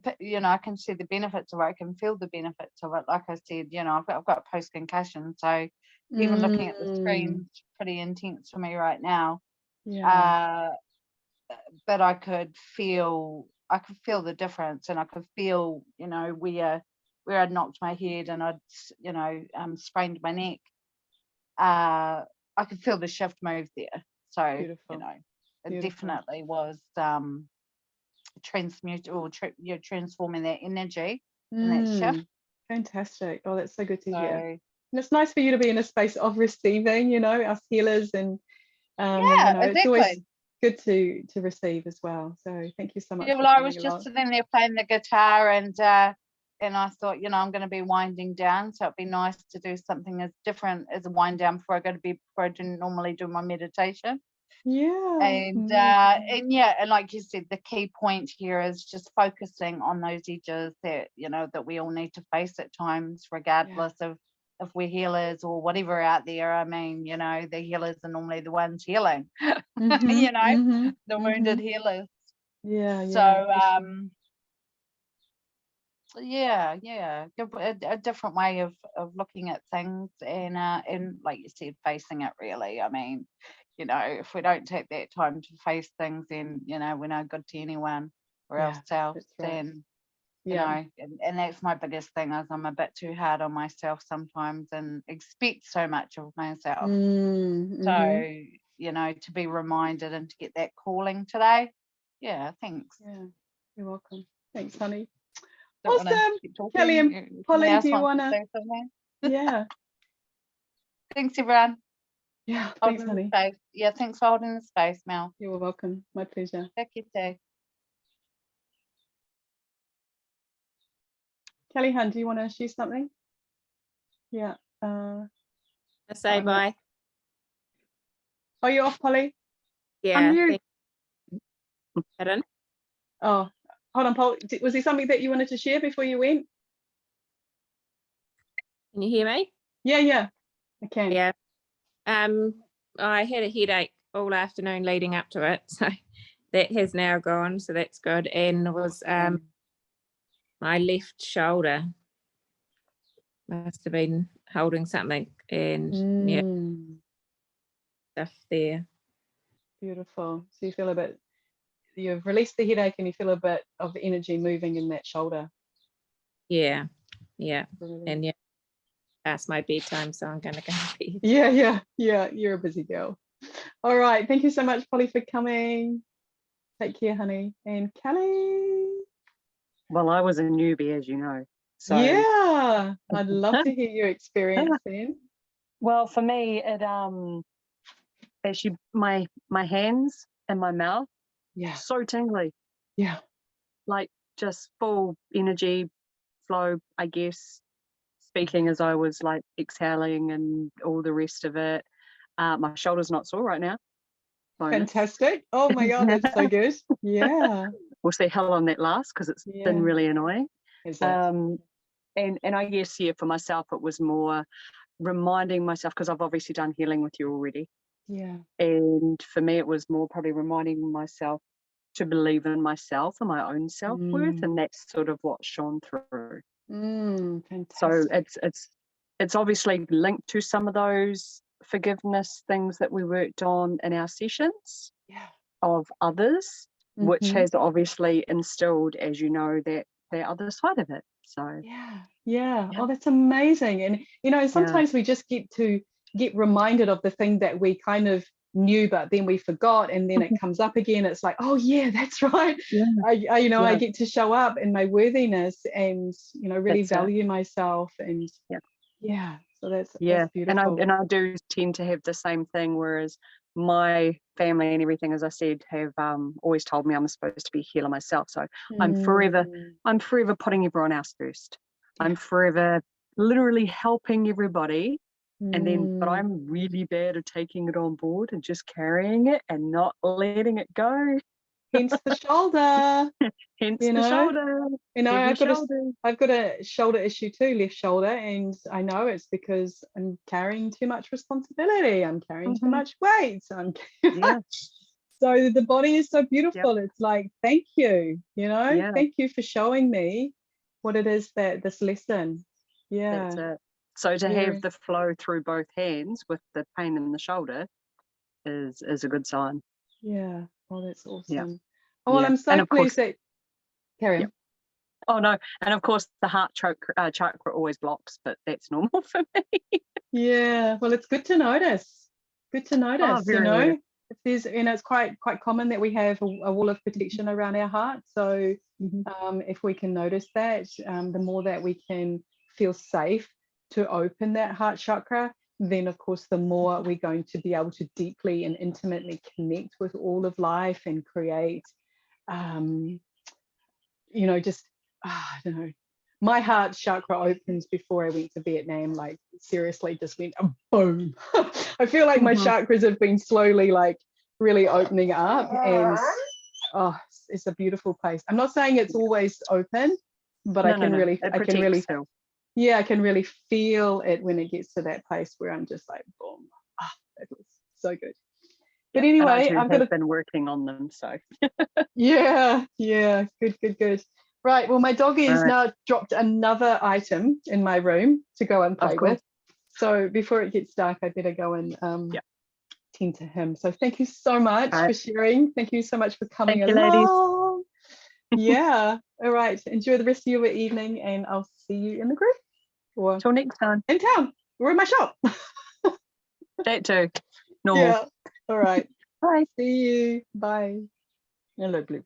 I can see the benefits of it. I can feel the benefits of it. Like I said, I've got post concussion, so even looking at the screen is pretty intense for me right now. But I could feel the difference, and I could feel, where I'd knocked my head and I'd, sprained my neck. I could feel the shift move there. So, Beautiful. It definitely was transforming that energy and that shift. Fantastic. Oh, that's so good to hear. And it's nice for you to be in a space of receiving, us healers, and exactly. it's always good to receive as well. So thank you so much. Yeah, well, I was just sitting there playing the guitar, and I thought, I'm going to be winding down, so it'd be nice to do something as different as a wind down before I didn't normally do my meditation. And like you said, the key point here is just focusing on those edges that that we all need to face at times, regardless of if we're healers or whatever out there. I mean, the healers are normally the ones healing, the wounded healers. A different way of looking at things, and like you said, facing it, really. I mean, if we don't take that time to face things, then we're no good to anyone or ourselves. And and that's my biggest thing, is I'm a bit too hard on myself sometimes and expect so much of myself. So to be reminded and to get that calling today. Thanks. You're welcome. Thanks, honey. Don't Awesome. Kelly and Polly, do you want to? Yeah. Thanks, everyone. Yeah, thanks, honey. Yeah, thanks for holding the space, Mel. You're welcome. My pleasure. Thank you, too. Kelly Hunt, do you want to share something? Yeah. Say bye. Are you off, Polly? Yeah. Pardon? Oh, hold on, Paul. Was there something that you wanted to share before you went? Can you hear me? Yeah, I can. Yeah. I had a headache all afternoon leading up to it, so that has now gone, so that's good. And it was my left shoulder must have been holding something, and stuff there. Beautiful. So you feel you've released the headache, and you feel a bit of energy moving in that shoulder. Yeah. And past my bedtime, so I'm gonna go to bed. Yeah, you're a busy girl. All right, thank you so much, Polly, for coming. Take care, honey. And Kelly? Well, I was a newbie, as you know. So yeah, I'd love to hear your experience then. Well, for me, it actually my hands and my mouth, so tingly. Yeah. Like just full energy flow, I guess, speaking as I was like exhaling and all the rest of it. My shoulder's not sore right now. Bonus. Fantastic. Oh my God, that's so good. Yeah. We'll see how long that lasts, because it's been really annoying. And I guess, for myself, it was more reminding myself, because I've obviously done healing with you already. Yeah. And for me, it was more probably reminding myself to believe in myself and my own self-worth, and that's sort of what shone through. Fantastic. So it's obviously linked to some of those forgiveness things that we worked on in our sessions of others, which has obviously instilled, as you know, that the other side of it. So oh, that's amazing. And sometimes we just get reminded of the thing that we kind of knew, but then we forgot, and then it comes up again. It's like, oh yeah, that's right. I get to show up in my worthiness, and really value myself, and so that's beautiful. And I do tend to have the same thing, whereas my family and everything, as I said, have always told me I'm supposed to be a healer myself. So I'm forever putting everyone else first. I'm forever literally helping everybody. And then, but Mm. I'm really bad at taking it on board and just carrying it and not letting it go. Hence the shoulder. Hence You the know? shoulder. Heavy shoulders. I've got a shoulder issue too, left shoulder, and I know it's because I'm carrying too much responsibility. I'm carrying too much weight. Yeah. So the body is so beautiful. It's like, thank you, thank you for showing me what it is that this lesson. Yeah. That's it. So to have the flow through both hands with the pain in the shoulder is a good sign. Yeah. Oh, that's awesome. Yeah. Oh, well, Yeah. I'm so And of course- pleased that carry on. Yeah. Oh no, and of course the heart chakra always blocks, but that's normal for me. Yeah, well, it's good to notice. Good to notice, very rare. If there's, it's quite common that we have a wall of protection around our heart. So if we can notice that, the more that we can feel safe to open that heart chakra, then of course the more we're going to be able to deeply and intimately connect with all of life and create, just I don't know. My heart chakra opens before I went to Vietnam, like seriously just went boom. I feel like my chakras have been slowly like really opening up, and it's a beautiful place. I'm not saying it's always open, but I can really feel it when it gets to that place where I'm just like boom. That was so good. But anyway, I've been working on them, so yeah, good. Right, well, my doggy's now dropped another item in my room to go and play with. So before it gets dark, I better go and tend to him. So thank you so much for sharing. Thank you so much for coming along. Yeah, all right. Enjoy the rest of your evening, and I'll see you in the group. Or until next time. In town. We're in my shop. That too. Normal. Yeah. All right. Bye. See you. Bye. Hello, Blue.